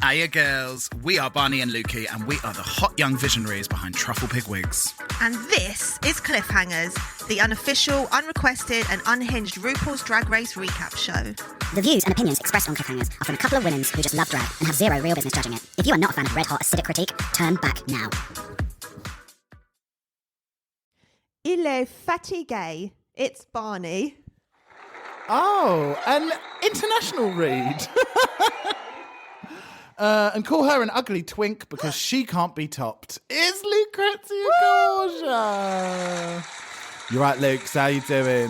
Hiya girls, we are Barney and Lukey and we are the hot young visionaries behind Truffle Pig Wigs. And this is Cliffhangers, the unofficial, unrequested and unhinged RuPaul's Drag Race recap show. The views and opinions expressed on Cliffhangers are from a couple of women who just love drag and have zero real business judging it. If you are not a fan of red-hot acidic critique, turn back now. Il est fatigué. It's Barney. Oh, an international read. And call her an ugly twink because she can't be topped. It's Lucrezia Gorgia. You're right, Luke. How you doing?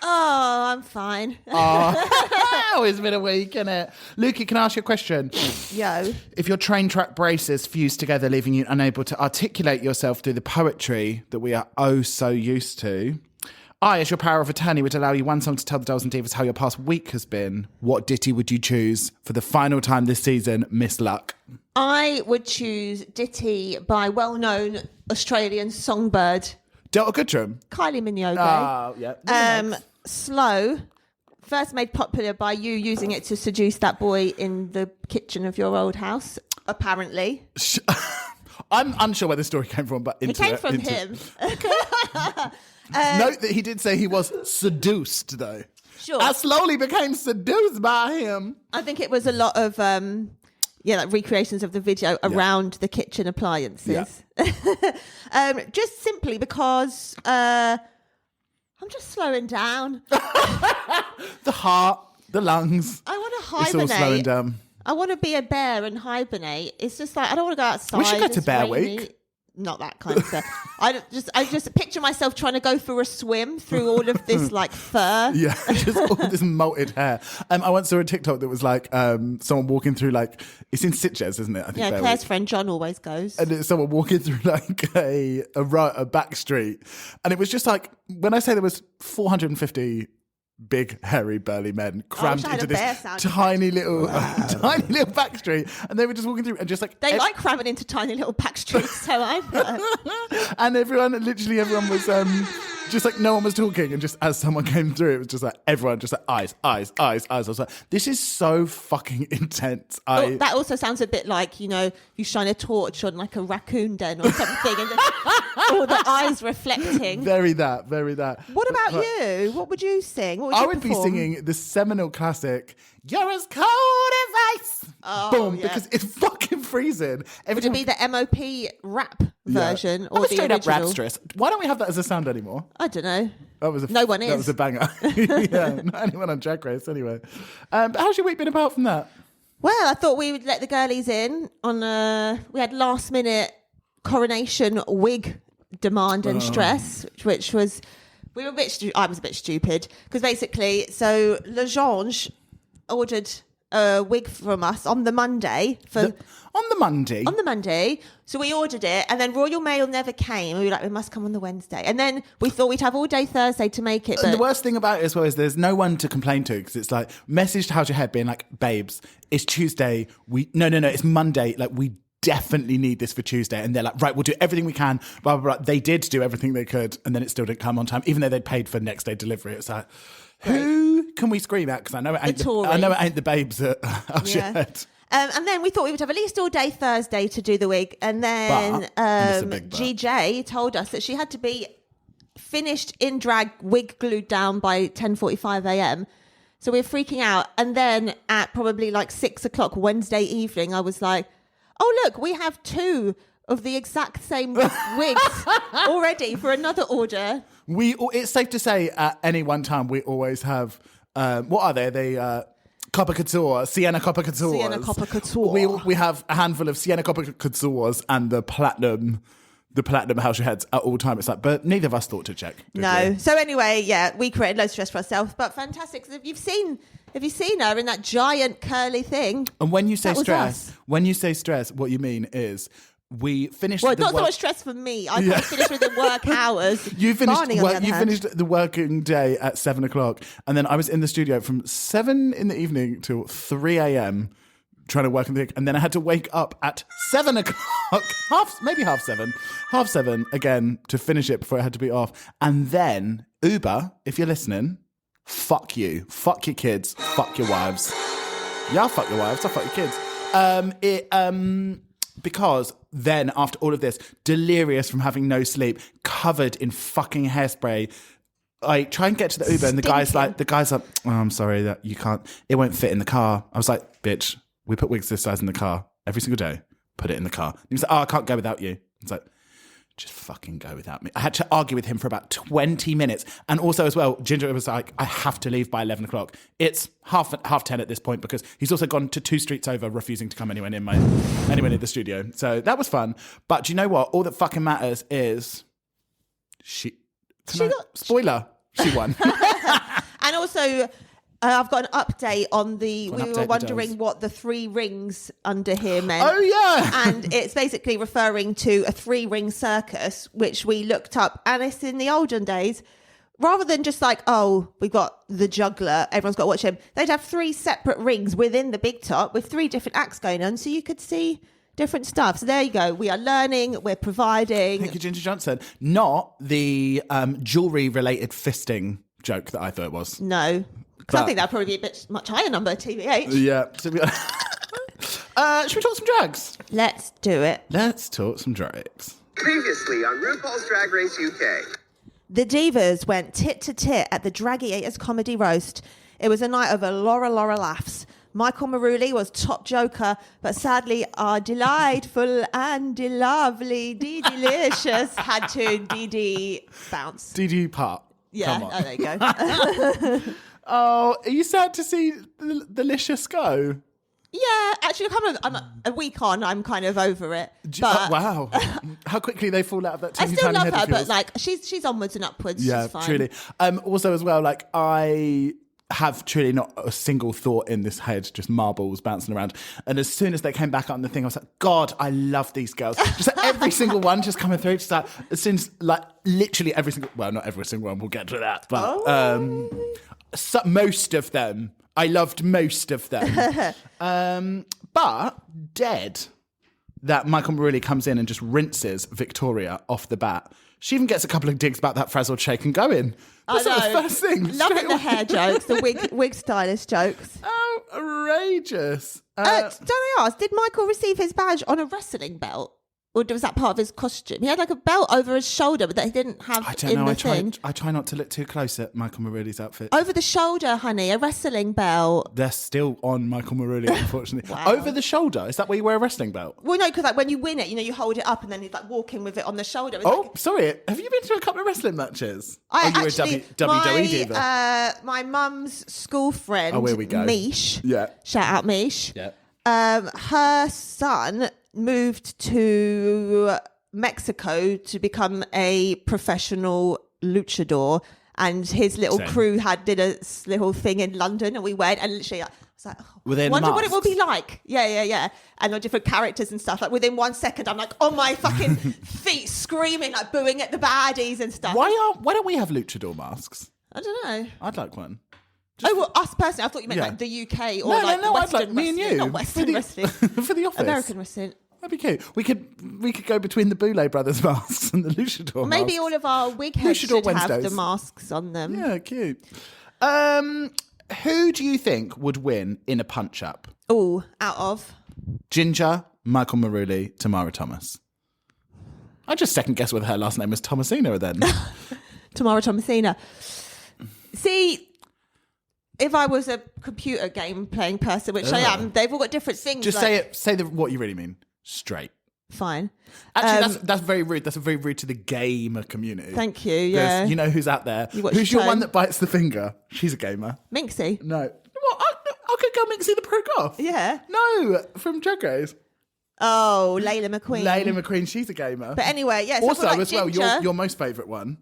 Oh, I'm fine. Oh, it's been a week, innit? Lukey, can I ask you a question? Yo. If your train track braces fuse together, leaving you unable to articulate yourself through the poetry that we are oh so used to, I, as your power of attorney, would allow you one song to tell the Dolls and Divas how your past week has been. What ditty would you choose for the final time this season, Miss Luck? I would choose Ditty by well-known Australian songbird Delta Goodrum. Kylie Minogue. Oh, yeah. Slow. First made popular by you using it to seduce that boy in the kitchen of your old house, apparently. I'm unsure where the story came from, but It came from him. Note that he did say he was seduced, though. Sure. I slowly became seduced by him. I think it was a lot of like recreations of the video around the kitchen appliances. Yeah. Just simply because I'm just slowing down. The heart, the lungs. I want to hibernate. It's all slowing down. I want to be a bear and hibernate. It's just like I don't want to go outside. We should go to It's Bear rainy. Week. Not that kind of stuff. I just picture myself trying to go for a swim through all of this like fur. Yeah, just all this molted hair. I once saw a TikTok that was like someone walking through like, it's in Sitges, isn't it? I think Yeah, Claire's friend John always goes. And it's someone walking through like a back street. And it was just like, when I say there was 450 big, hairy, burly men crammed into this tiny little back street, and they were just walking through and just like like cramming into tiny little back streets. So I've heard. And everyone was just like, no one was talking, and just as someone came through, it was just like everyone just like eyes. I was like, this is so fucking intense. That also sounds a bit like, you know, you shine a torch on like a raccoon den or something, and all the eyes reflecting. Very that. What about you? What would you sing? What would you I would perform? be singing the seminal classic, You're as cold as ice. Boom, yeah. because it's fucking freezing. Would it be the MOP rap version or I'm a the straight up original? rapstress. Why don't we have that as a sound anymore? I don't know. No one is. That was a banger. Yeah, not anyone on Drag Race anyway. But how's your week been apart from that? Well, I thought we would let the girlies in on we had last minute coronation wig demand and stress, which was I was a bit stupid because basically, so Legendre ordered a wig from us on the Monday. On the Monday. So we ordered it, and then Royal Mail never came. We were like, we must come on the Wednesday. And then we thought we'd have all day Thursday to make it. And the worst thing about it as well is there's no one to complain to, because it's like, messaged How's Your Head being like, babes, it's Tuesday. No, it's Monday. Like, we definitely need this for Tuesday. And they're like, right, we'll do everything we can. Blah, blah, blah. They did do everything they could, and then it still didn't come on time, even though they'd paid for next day delivery. It's like, who can we scream at? Because I know it ain't the babes at How's Your Head. And then we thought we would have at least all day Thursday to do the wig. And then GJ told us that she had to be finished in drag, wig glued down by 10:45 a.m. So we were freaking out. And then at probably like 6 o'clock Wednesday evening, I was like, oh, look, we have 2 of the exact same wigs already for another order. It's safe to say at any one time we always have, what are they? They... Copper Couture, Sienna Copper Couture. Sienna Copper Couture. We have a handful of Sienna Copper Coutures and the platinum How's Your Heads at all time. It's like, but neither of us thought to check. No. So anyway, we created loads of stress for ourselves, but fantastic. Have you seen her in that giant curly thing? And when you say stress, what you mean is we finished. Well, not so much stress for me. I finished within work hours. You finished the working day at 7 o'clock, and then I was in the studio from 7 in the evening till 3 a.m. trying to work on the, and then I had to wake up at 7 o'clock, half seven again to finish it before I had to be off. And then Uber, if you're listening, fuck you, fuck your kids, fuck your wives. Yeah, fuck your wives, I fuck your kids. Because then after all of this, delirious from having no sleep, covered in fucking hairspray, I try and get to the Uber and the guy's like, oh, I'm sorry that you can't, it won't fit in the car. I was like, bitch, we put wigs this size in the car every single day. Put it in the car. And he was like, oh, I can't go without you. It's like, just fucking go without me. I had to argue with him for about 20 minutes. And also as well, Ginger was like, I have to leave by 11 o'clock. It's half 10 at this point because he's also gone to 2 streets over, refusing to come anywhere near the studio. So that was fun. But do you know what? All that fucking matters is spoiler, she won. And also, I've got an update on we were wondering what the 3 rings under here meant. Oh, yeah. And it's basically referring to a 3-ring circus, which we looked up. And it's in the olden days, rather than just like, oh, we've got the juggler, everyone's got to watch him. They'd have 3 separate rings within the big top with 3 different acts going on. So you could see different stuff. So there you go. We are learning. We're providing. Thank you, Ginger Johnson. Not the jewellery-related fisting joke that I thought it was. No. Because I think that'd probably be a much higher number, TBH. Yeah. Should we talk some drags? Let's do it. Let's talk some drags. Previously on RuPaul's Drag Race UK. The Divas went tit to tit at the Dragiators comedy roast. It was a night of a Laura laughs. Michael Maruli was top joker, but sadly our delightful and lovely Dee Delicious had to Dee bounce. Dee part. Yeah, oh, there you go. Oh, are you sad to see the Delicious go? Yeah, actually, I'm a week on. I'm kind of over it. But wow, how quickly they fall out of that I teeny still tiny love head her, of yours. but like she's onwards and upwards. Yeah, she's fine. truly. Also, as well, like I have truly not a single thought in this head, just marbles bouncing around. And as soon as they came back on the thing, I was like, God, I love these girls. Just like every single one just coming through. Just like, as soon as like literally every single, well, not every single one. We'll get to that, but most of them. I loved most of them. But dead that Michael Maruli comes in and just rinses Victoria off the bat. She even gets a couple of digs about that frazzled shake and going. That's like the first thing. Loving the hair jokes, the wig stylist jokes. Outrageous. Don't I ask, did Michael receive his badge on a wrestling belt? Or was that part of his costume? He had like a belt over his shoulder, but that he didn't have in the thing. I try not to look too close at Michael Maruli's outfit. Over the shoulder, honey, a wrestling belt. They're still on Michael Maruli, unfortunately. Wow. Over the shoulder? Is that where you wear a wrestling belt? Well, no, because like when you win it, you hold it up and then he's like walking with it on the shoulder. It's Sorry. Have you been to a couple of wrestling matches? I you actually, were a WWE diva? My mum's school friend, here we go. Mish. Yeah. Shout out Mish. Yeah. Her son moved to Mexico to become a professional luchador, and his little crew did a little thing in London, and we went, and literally I was like, wonder what it will be like. Yeah. And the different characters and stuff. Like within 1 second, I'm like on my fucking feet, screaming, like booing at the baddies and stuff. Why don't we have luchador masks? I don't know. I'd like one. Us personally. I thought you meant like the UK or no, Western I'd like me and you. Not Western wrestling. For the office. American wrestling. That'd be cute. We could go between the Boulay Brothers masks and the luchador masks. Maybe all of our wig heads should have the masks on them. Yeah, cute. Who do you think would win in a punch-up? Oh, out of? Ginger, Michael Maruli, Tamara Thomas. I just second-guessed whether her last name was Thomasina then. Tamara Thomasina. See, if I was a computer game playing person, which I am, they've all got different things. Just say what you really mean. Straight. Fine. Actually, that's very rude. That's very rude to the gamer community. Thank you, yeah. You know who's out there. Who's your one that bites the finger? She's a gamer. Minxie. No. What? I could go Minxie the Pro Goth. Yeah. No, from Drag Race. Oh, Layla McQueen. Layla McQueen, she's a gamer. But anyway, yes. Also, like as well, Ginger, your most favourite one.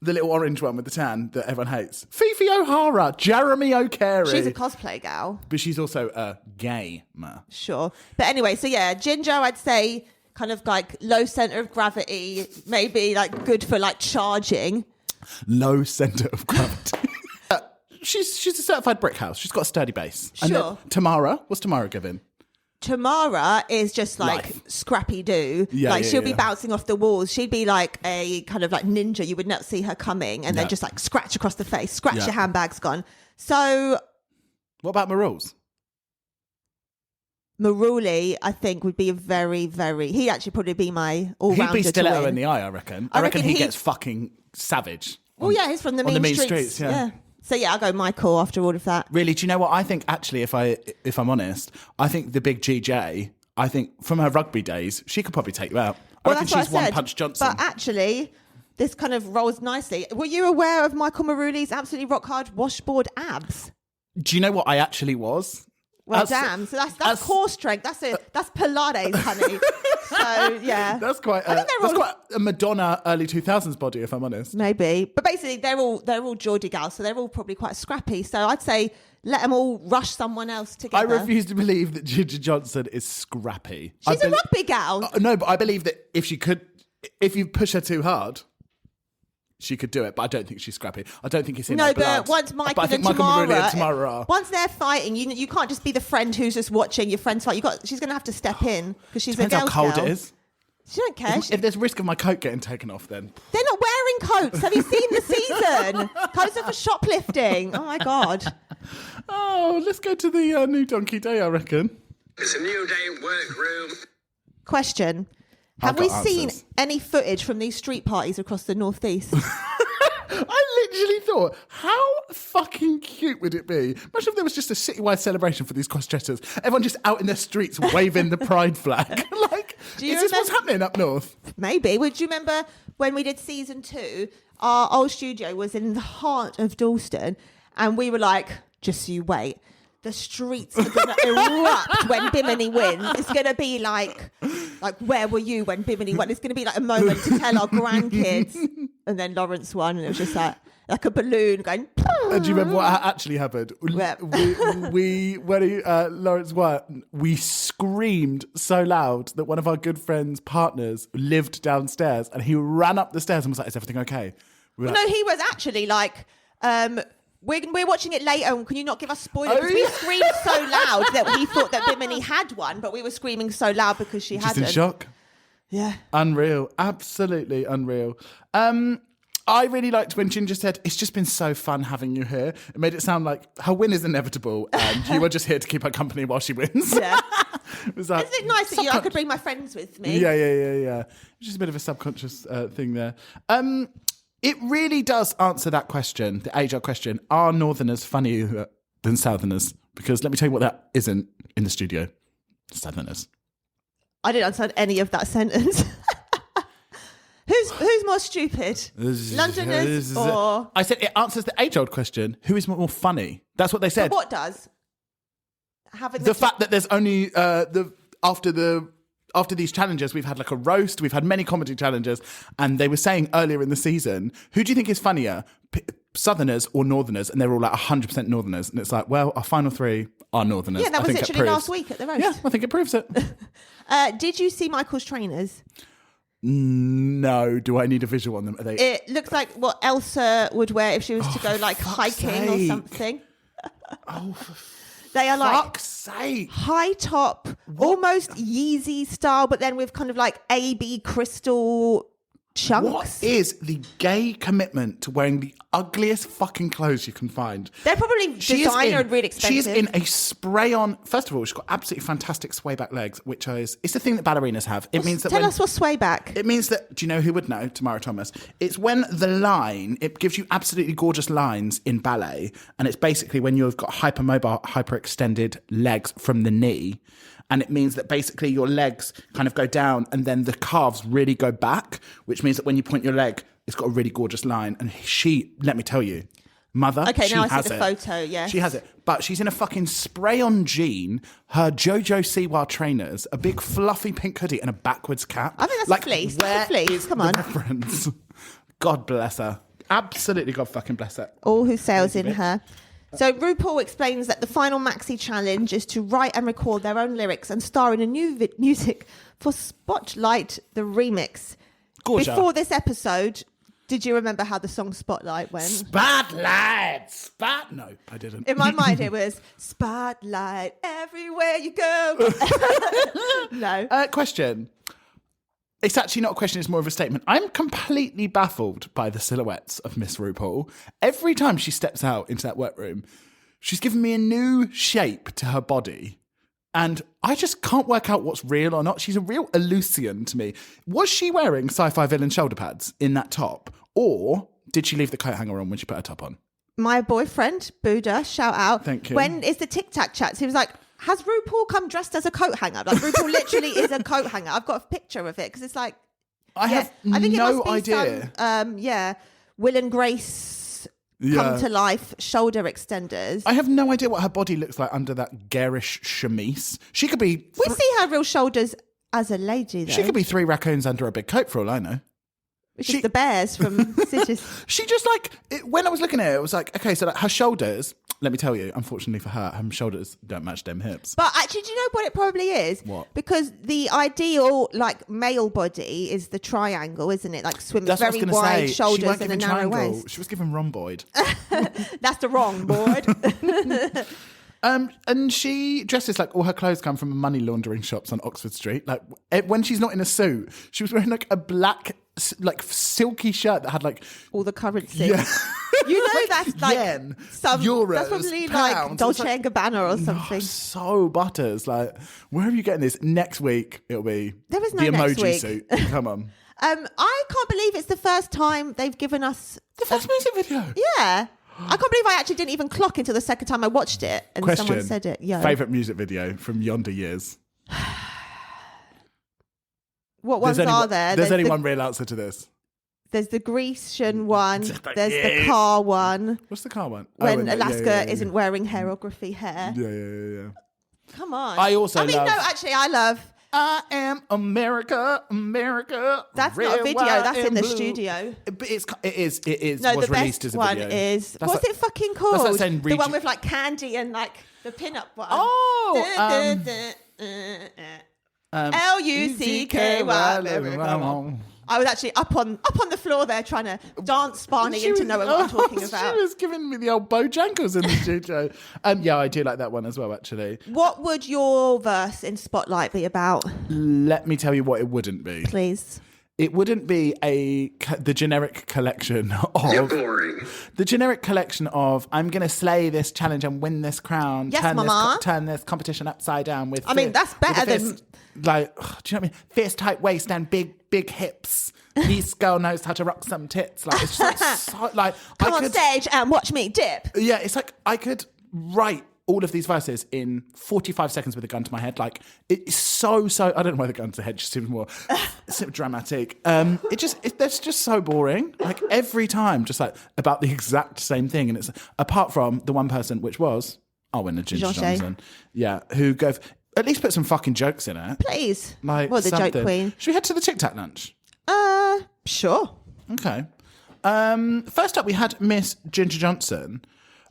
The little orange one with the tan that everyone hates. Fifi O'Hara, Jeremy O'Carey. She's a cosplay gal. But she's also a gamer. Sure. But anyway, so yeah, Ginger, I'd say kind of like low centre of gravity, maybe like good for like charging. Low centre of gravity. She's a certified brick house. She's got a sturdy base. Sure. And then Tamara, what's Tamara giving? Tamara is just like scrappy do. She'll be bouncing off the walls. She'd be like a kind of like ninja. You would not see her coming, and then just like scratch across the face, scratch your handbag's gone. So what about Marules? Maruli, I think, would be a very, very... He'd actually probably be my all-rounder. He'd be stiletto to win. in the eye, I reckon. I reckon he gets fucking savage. Oh, yeah, he's from the mean streets. Yeah. So, yeah, I'll go Michael after all of that. Really, do you know what? I think, actually, if I'm honest, I think the big GJ, I think from her rugby days, she could probably take you out. I reckon she's One Punch Johnson. But actually, this kind of rolls nicely. Were you aware of Michael Maruli's absolutely rock-hard washboard abs? Do you know what I actually was? Well, damn. So that's core strength. That's Pilates, honey. So, yeah. That's quite a Madonna early 2000s body, if I'm honest. Maybe. But basically, they're all Geordie gals, so they're all probably quite scrappy. So I'd say let them all rush someone else together. I refuse to believe that Ginger Johnson is scrappy. She's a rugby gal. No, but I believe that if you push her too hard, she could do it, but I don't think she's scrappy. I don't think it's in her blood. No, but once Michael and Tamara are fighting, you can't just be the friend who's just watching your friends fight. She's going to have to step in because she's Depends a girl's how cold girl. it is. She don't care. If there's risk of my coat getting taken off, then they're not wearing coats. Have you seen the season? Coats are for shoplifting. Oh my god. Oh, let's go to the new Donkey Day, I reckon. It's a new day workroom. Question. Have we seen any footage from these street parties across the northeast? I literally thought, how fucking cute would it be? Imagine if there was just a citywide celebration for these cross-dressers. Everyone just out in the streets waving the pride flag. Like, is this what's happening up north? Maybe. Would you remember when we did season 2, our old studio was in the heart of Dalston, and we were like, just so you wait. The streets are going to erupt when Bimini wins. It's going to be like, where were you when Bimini won? It's going to be like a moment to tell our grandkids. And then Lawrence won, and it was just like a balloon going. And do you remember what actually happened? Yeah. When Lawrence won, we screamed so loud that one of our good friends' partners lived downstairs, and he ran up the stairs and was like, "Is everything okay?" No, he was actually like. We're watching it later, and can you not give us spoilers? Because we screamed so loud that we thought that Bimini had one, but we were screaming so loud because she hadn't. Just in shock. Yeah. Unreal. Absolutely unreal. I really liked when Ginger said, "It's just been so fun having you here." It made it sound like her win is inevitable and you were just here to keep her company while she wins. Yeah. It was like, isn't it nice that I could bring my friends with me? Yeah. It's just a bit of a subconscious thing there. It really does answer that question, the age-old question, are Northerners funnier than Southerners? Because let me tell you what that isn't in the studio. Southerners. I didn't understand any of that sentence. Who's more stupid? Londoners or... I said it answers the age-old question. Who is more funny? That's what they said. But what does? The fact that there's only... After these challenges, we've had like a roast, we've had many comedy challenges, and they were saying earlier in the season, who do you think is funnier, Southerners or Northerners? And they're all like 100% Northerners. And it's like, well, our final 3 are Northerners. Yeah, that was literally last week at the roast. Yeah, I think it proves it. Did you see Michael's trainers? No. Do I need a visual on them? Are they... It looks like what Elsa would wear if she was to go like hiking or something. They are like fuck's sake. High top, almost Yeezy style, but then with kind of like AB crystal chunks. What is the gay commitment to wearing the ugliest fucking clothes you can find? They're probably designer and really expensive. She is in a spray-on. First of all, she's got absolutely fantastic sway-back legs, which is it's the thing that ballerinas have. It means that tell us what's sway back. It means that, do you know who would know? Tamara Thomas. It's when the line, it gives you absolutely gorgeous lines in ballet, and it's basically when you've got hypermobile, hyperextended legs from the knee. And it means that basically your legs kind of go down and then the calves really go back, which means that when you point your leg, it's got a really gorgeous line. And she, let me tell you, mother, okay, she now has I see the photo, yeah. She has it. But she's in a fucking spray-on jean, her Jojo Siwa trainers, a big fluffy pink hoodie and a backwards cap. I think that's a fleece. Where that's a fleece. is Come the on. reference? God bless her. Absolutely God fucking bless her. All who sails in her. So RuPaul explains that the final maxi challenge is to write and record their own lyrics and star in a new music for Spotlight, the remix. Gorgeous. Before this episode, did you remember how the song Spotlight went? Spotlight! No, I didn't. In my mind, it was Spotlight everywhere you go. No. Question. It's actually not a question, it's more of a statement. I'm completely baffled by the silhouettes of Miss RuPaul. Every time she steps out into that workroom, she's given me a new shape to her body. And I just can't work out what's real or not. She's a real Eleusian to me. Was she wearing sci-fi villain shoulder pads in that top? Or did she leave the coat hanger on when she put her top on? My boyfriend, Buddha, shout out. Thank you. When is the Tic Tac chats? He was like, has RuPaul come dressed as a coat hanger? Like, RuPaul literally is a coat hanger. I've got a picture of it because it's like... I think no idea. Will and Grace come to life shoulder extenders. I have no idea what her body looks like under that garish chemise. She could be... We see her real shoulders as a lady, though. She could be 3 raccoons under a big coat for all I know. Which is the bears from Cities. She just when I was looking at it, it was like, okay, so her shoulders, let me tell you, unfortunately for her shoulders don't match them hips. But actually, do you know what it probably is? What? Because the ideal, male body is the triangle, isn't it? Like swims That's very wide shoulders and a narrow waist. She was given rhomboid. That's the wrong board. And she dresses like all her clothes come from money laundering shops on Oxford Street. Like when she's not in a suit, she was wearing like a black, silky shirt that had like all the currency. Yeah. You know that's like yen, some euros, that's probably pounds. like Dolce and Gabbana or something. So butters. Like, where are you getting this? Next week it'll be there was no the next emoji week. suit. Come on. I can't believe it's the first time they've given us The first music video. Yeah. I can't believe I actually didn't even clock until the second time I watched it and Question. someone said it. Yeah. Favourite music video from yonder years? What ones are there? There's only one real answer to this. There's the Grecian one. There's the car one. What's the car one? When Alaska isn't wearing hairography hair. Yeah. Come on. I love... I love... I am America. That's not a video. That's in the studio. But it is. No, was the released best as a one video. is... That's what's it fucking called? That's like saying the one with like candy and like the pin-up one. Lucky. I was actually up on the floor there trying to dance Barney into knowing what I'm talking about. She was giving me the old Bojangles in the studio. Yeah, I do like that one as well, actually. What would your verse in Spotlight be about? Let me tell you what it wouldn't be. Please. It wouldn't be the generic collection of... You're boring. The generic collection of, I'm going to slay this challenge and win this crown. Yes, mama. Turn this competition upside down with... that's better than... Like, do you know what I mean? Fierce, tight waist and big hips. This girl knows how to rock some tits. Like, it's just so, like... Come on stage and watch me dip. Yeah, it's like I could write all of these verses in 45 seconds with a gun to my head. Like, it's so... I don't know why the gun to the head just seems more dramatic. That's just so boring. Like, every time, just like about the exact same thing. And it's apart from the one person, which was Arwen and Ginger Johnson. Yeah, who go... At least put some fucking jokes in it. Please. Like, the something. joke queen. Should we head to the Tic Tac lunch? Sure. Okay. First up, we had Miss Ginger Johnson.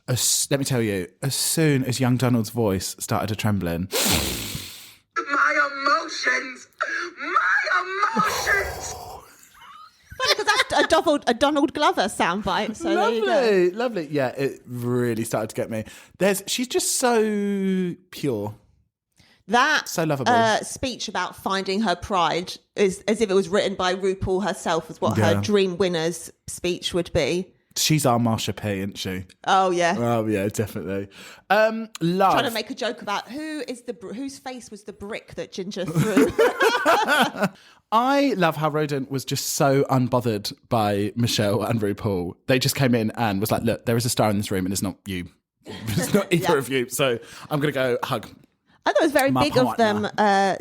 Let me tell you, as soon as young Donald's voice started a trembling... My emotions! Because that's a Donald Glover soundbite. So Lovely. Yeah, it really started to get me. She's just so pure. That so lovable. Speech about finding her pride is as if it was written by RuPaul herself, is what her dream winner's speech would be. She's our Marsha P, isn't she? Oh yeah. Oh yeah, definitely. Trying to make a joke about whose face was the brick that Ginger threw. I love how Rodent was just so unbothered by Michelle and RuPaul. They just came in and was like, look, there is a star in this room and it's not you. It's not either of you. So I'm going to go hug. I thought it was very big of them.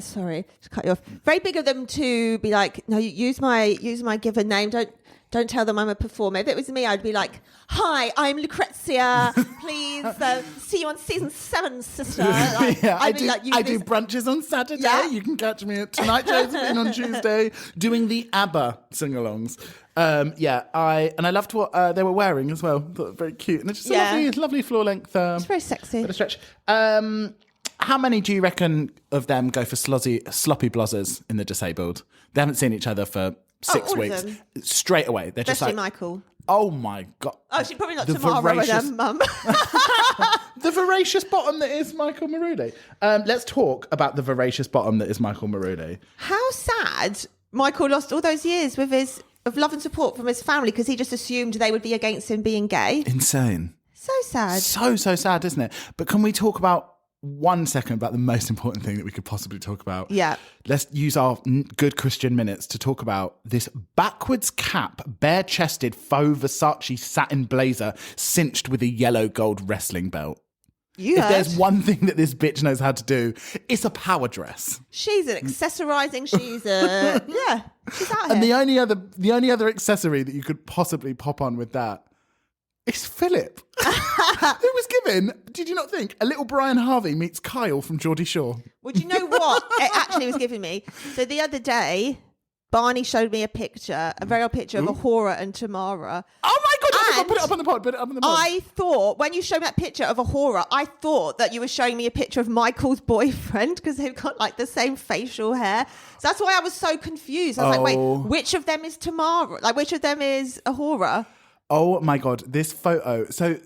Sorry, to cut you off. Very big of them to be like, no, you use my given name. Don't tell them I'm a performer. If it was me, I'd be like, hi, I'm Lucrezia. Please see you on season 7, sister. Like, I do brunches on Saturday. Yeah. You can catch me at Tonight Josephine on Tuesday doing the ABBA sing-alongs. I loved what they were wearing as well. Thought it was very cute. And it's just a lovely floor-length. It's very sexy. Bit of stretch. How many do you reckon of them go for sloppy blozzers in the disabled? They haven't seen each other for 6 weeks. Straight away. They're especially just like... Michael. Oh, my God. Oh, she's probably not tomorrow with her mum. The voracious bottom that is Michael Maruli. Let's talk about the voracious bottom that is Michael Maruli. How sad Michael lost all those years of love and support from his family because he just assumed they would be against him being gay. Insane. So sad. So sad, isn't it? But can we talk about 1 second about the most important thing that we could possibly talk about. Yeah. Let's use our good Christian minutes to talk about this backwards cap, bare-chested faux Versace satin blazer cinched with a yellow gold wrestling belt. If there's one thing that this bitch knows how to do, it's a power dress. She's an accessorizing. She's a she's out here. And the only other accessory that you could possibly pop on with that is Philip. Who was given, did you not think, a little Brian Harvey meets Kyle from Geordie Shore? Well, do you know what it actually was giving me? So the other day, Barney showed me a very old picture of Ahura and Tamara. Oh my God, put it up on the pod, I thought, when you showed me that picture of Ahura, I thought that you were showing me a picture of Michael's boyfriend because they've got like the same facial hair. So that's why I was so confused. I was like, wait, which of them is Tamara? Like, which of them is Ahura? Oh my God, this photo. So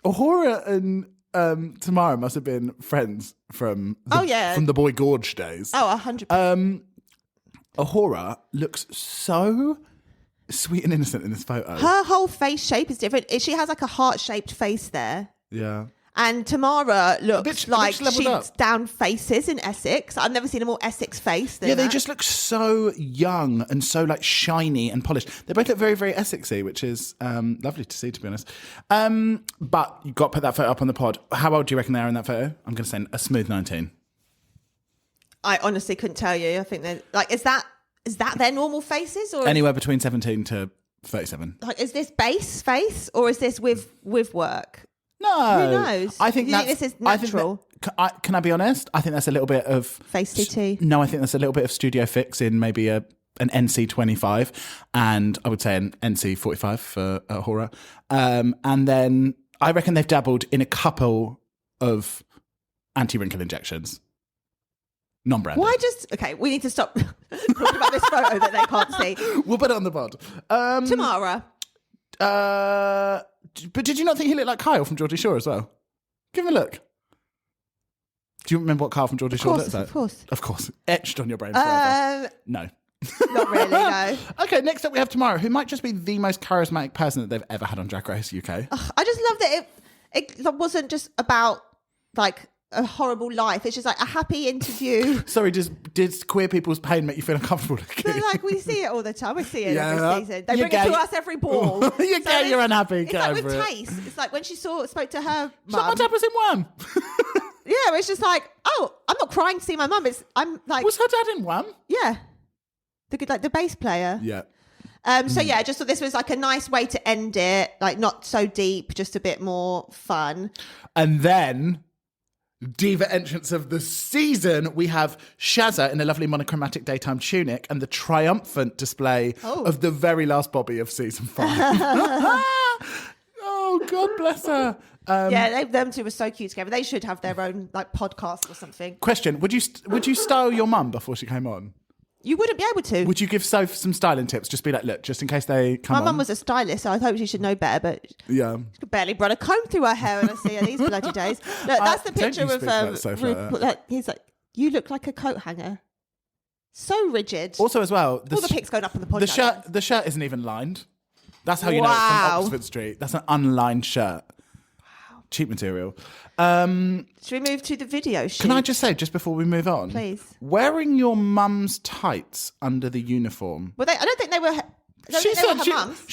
Ahura and Tamara must have been friends from the Boy Gorge days. Oh, 100%. Ahura looks so sweet and innocent in this photo. Her whole face shape is different. She has like a heart-shaped face there. Yeah. And Tamara looks like she's up. down faces in Essex. I've never seen a more Essex face than they that. just look so young and so like shiny and polished. They both look very, very Essexy, which is lovely to see, to be honest. But you've got to put that photo up on the pod. How old do you reckon they are in that photo? I'm going to say a smooth 19. I honestly couldn't tell you. I think they're like, is that their normal faces, or anywhere between 17 to 37? Like, is this base face or is this with work? No, who knows? I think this is natural. Can I be honest? I think that's a little bit of face CT. No, I think that's a little bit of studio fix in maybe an NC25, and I would say an NC45 for horror. And then I reckon they've dabbled in a couple of anti-wrinkle injections. Non-branded. Why we need to stop talking about this photo that they can't see. We'll put it on the pod. Tamara. But did you not think he looked like Kyle from Geordie Shore as well? Give him a look. Do you remember what Kyle from Geordie Shore looks like? Of course. Etched on your brain forever. No. Not really, no. Okay, next up we have Tamara, who might just be the most charismatic person that they've ever had on Drag Race UK. I just love that it wasn't just about like a horrible life. It's just like a happy interview. Sorry, did queer people's pain make you feel uncomfortable? But like, we see it all the time. We see it every season. They bring it to us every ball. You're gay, you're unhappy. It's like with Taste. It's like when she spoke to her mum. My dad was in Wham. Yeah, it's just like, oh, I'm not crying to see my mum. I'm like, was her dad in Wham? Yeah, the bass player. Yeah. So yeah, I just thought this was like a nice way to end it. Like not so deep, just a bit more fun. And then, diva entrance of the season, we have Shazza in a lovely monochromatic daytime tunic and the triumphant display of the very last Bobby of season 5. Oh, God bless her. Them two were so cute together. They should have their own like podcast or something. Question: Would you style your mum before she came on? You wouldn't be able to. Would you give Soph some styling tips? Just be like, look, just in case they come on. My mum was a stylist, so I hope she should know better, but she could barely run a comb through her hair when I see her these bloody days. Look, that's the picture of RuPaul. He's like, you look like a coat hanger. So rigid. Also, as well, all the pics going up on the podcast. The shirt isn't even lined. That's how you know it's from Oxford Street. That's an unlined shirt. Wow. Cheap material. Should we move to the video shoot? Can I just say, just before we move on, please, wearing your mum's tights under the uniform. Well, I don't think they were. She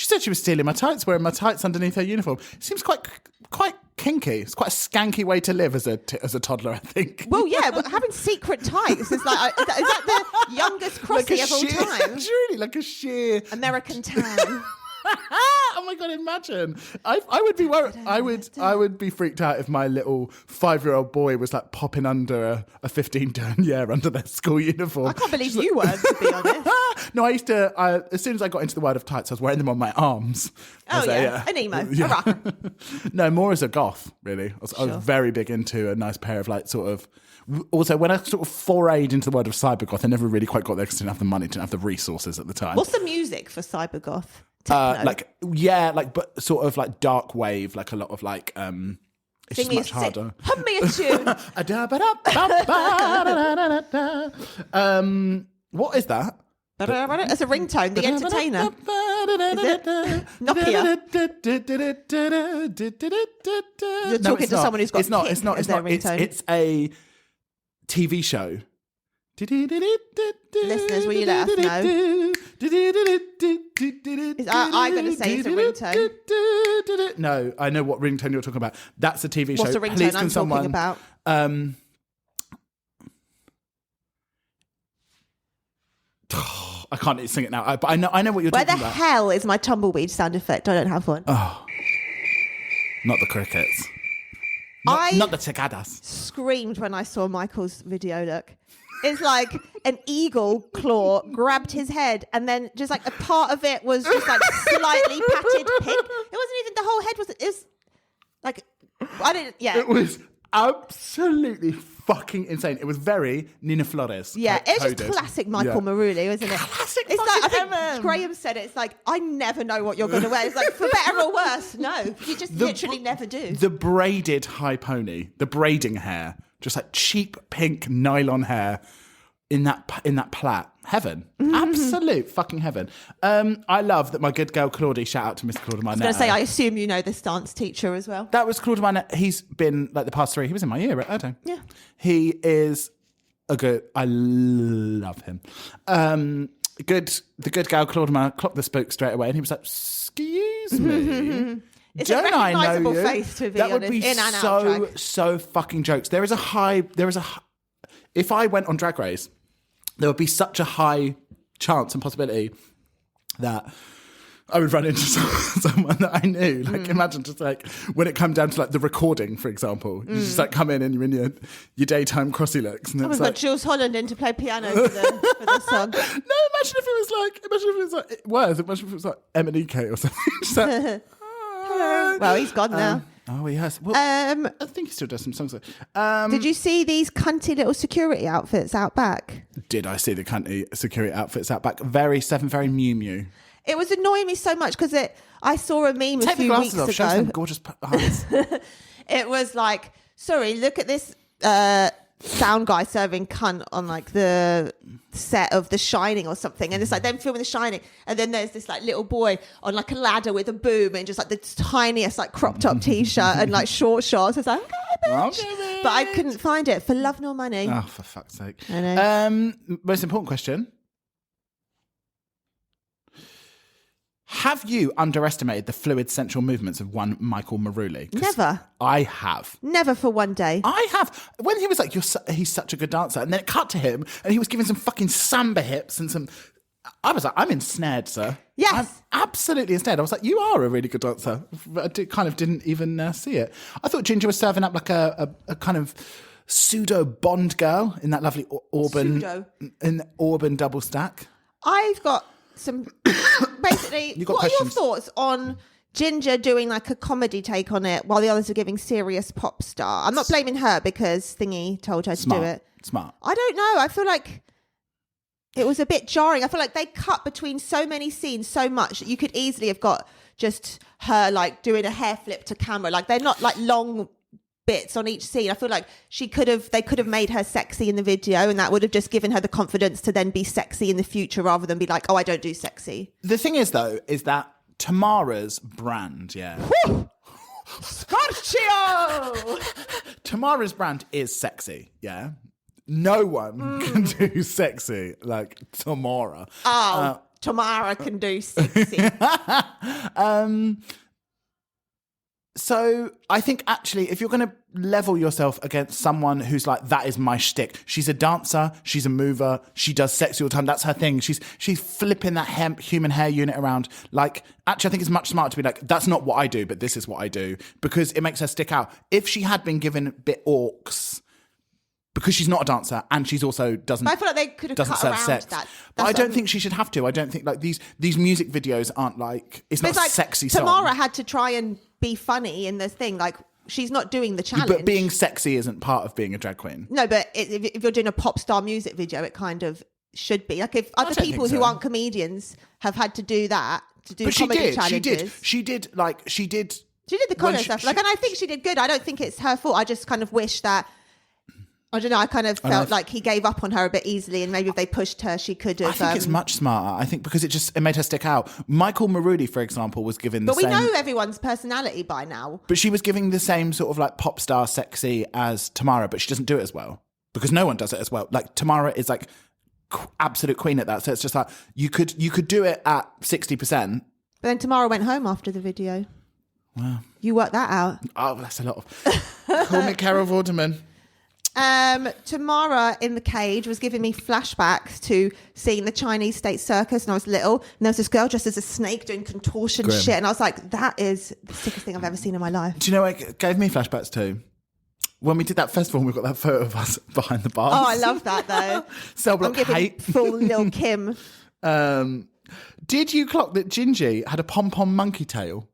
said she was stealing my tights, wearing my tights underneath her uniform. It seems quite kinky. It's quite a skanky way to live as a toddler, I think. Well, yeah, but having secret tights is like is that the youngest crossy of all time? It's really like a sheer American tan. Oh my God, imagine. I would be worried. I would be freaked out if my little 5-year-old boy was like popping under a 15 dernier under their school uniform. I can't believe you weren't, to be honest. No, as soon as I got into the world of tights, I was wearing them on my arms. An emo, a rocker. No, more as a goth, really. I was very big into a nice pair of like sort of. Also, when I sort of forayed into the world of cybergoth, I never really quite got there because I didn't have the money, didn't have the resources at the time. What's the music for cybergoth? But sort of like dark wave, like a lot of like it's just much harder. Hum me a tune. What is that? That's a ringtone. The Entertainer. Nokia. You're talking to someone who's got It's a TV show. Listeners, will you let us know? I'm going to say it's a ringtone. No, I know what ringtone you're talking about. That's a TV show. What's the ringtone I'm talking about? I can't sing it now, but I know what you're talking about. Where the hell is my tumbleweed sound effect? I don't have one. Oh, not the crickets. Not the cicadas. Screamed when I saw Michael's video. Look, it's like an eagle claw grabbed his head, and then just like a part of it was just like slightly patted pink. It wasn't even the whole head. It was like I didn't. Yeah, it was absolutely fucking insane. It was very Nina Flores. Yeah, it's just classic Michael Marulli, isn't it? Classic. It's like, I think Graham said it. It's like, I never know what you're going to wear. It's like, for better or worse, no, you just literally never do. The braided high pony, the braiding hair, just like cheap pink nylon hair in that plait. Heaven. Absolute fucking heaven. I love that my good girl Claudie, shout out to Miss Claudia Marnette. I was going to say, I assume you know this dance teacher as well. That was Claudia Marnette. He's been like the past 3. He was in my year at Erdo. Yeah. He is I love him. The good gal Claudia Marnette clocked the spook straight away, and he was like, excuse me. It's Don't a I know recognisable you? face, to be that honest. Would be in and out drag. so fucking jokes. If I went on Drag Race, there would be such a high chance and possibility that I would run into someone that I knew. Like, imagine just like when it comes down to like the recording, for example, you just like come in and you're in your daytime crossy looks. And Someone's it's got Jules Holland in to play piano for the song. No, imagine if it was like Emanike or something. Just like, Hello. Well, he's gone now. Oh, he has. Well, I think he still does some songs. Did you see these cunty little security outfits out back? Did I see the cunty security outfits out back? Very Mew Mew. It was annoying me so much because I saw a meme a few weeks ago. Show some gorgeous eyes. It was like, sorry, look at this sound guy serving cunt on like the set of The Shining or something, and it's like them filming The Shining, and then there's this like little boy on like a ladder with a boom and just like the tiniest like cropped up t-shirt and like short shorts. It's like, okay, but I couldn't find it for love nor money. Oh, for fuck's sake! I know. Most important question. Have you underestimated the fluid sensual movements of one Michael Marulli? Never. I have. Never for one day. I have. When he was like, he's such a good dancer, and then it cut to him, and he was giving some fucking samba hips and some... I was like, I'm ensnared, sir. Yes. I'm absolutely ensnared. I was like, you are a really good dancer. I didn't even see it. I thought Ginger was serving up like a kind of pseudo Bond girl in that lovely Auburn double stack. I've got some... Basically, what are your thoughts on Ginger doing like a comedy take on it while the others are giving serious pop star? I'm not blaming her because Thingy told her to do it. Smart. I don't know. I feel like it was a bit jarring. I feel like they cut between so many scenes so much that you could easily have got just her like doing a hair flip to camera. Like they're not like long bits on each scene. I feel like they could have made her sexy in the video, and that would have just given her the confidence to then be sexy in the future rather than be like, oh, I don't do sexy. The thing is though, is that Tamara's brand, Scorchio! Tamara's brand is sexy, yeah. No one can do sexy like Tamara. Oh, Tamara can do sexy. So I think actually, if you're going to level yourself against someone who's like, that is my shtick. She's a dancer. She's a mover. She does sexy all the time. That's her thing. She's flipping that human hair unit around. Like, actually, I think it's much smarter to be like, that's not what I do, but this is what I do, because it makes her stick out. If she had been given a bit orcs, because she's not a dancer and she's also doesn't. But I feel like they could have cut around sex. that. But I don't think she should have to. I don't think like these music videos aren't like, it's not a sexy song. Tamara had to try and be funny in this thing. Like, she's not doing the challenge. But being sexy isn't part of being a drag queen. No, but if you're doing a pop star music video, it kind of should be. Like if other people who aren't comedians have had to do that, to do comedy challenges. She did the collar stuff. And I think she did good. I don't think it's her fault. I just kind of wish that I don't know. I kind of felt like he gave up on her a bit easily, and maybe if they pushed her, she could have. I think it's much smarter. I think because it made her stick out. Michael Maruli, for example, was given the same... But we know everyone's personality by now. But she was giving the same sort of like pop star sexy as Tamara, but she doesn't do it as well. Because no one does it as well. Like Tamara is like absolute queen at that. So it's just like, you could do it at 60%. But then Tamara went home after the video. Wow. You worked that out. Oh, that's a lot of... Call me Carol Vorderman. Tamara in the cage was giving me flashbacks to seeing the Chinese state circus when I was little, and there was this girl dressed as a snake doing contortion shit, and I was like, that is the sickest thing I've ever seen in my life. Do you know what it gave me flashbacks to? When we did that festival, we got that photo of us behind the bars. Oh, I love that though. Cell block I'm giving hate. full Lil Kim. Did you clock that Gingy had a pom-pom monkey tail?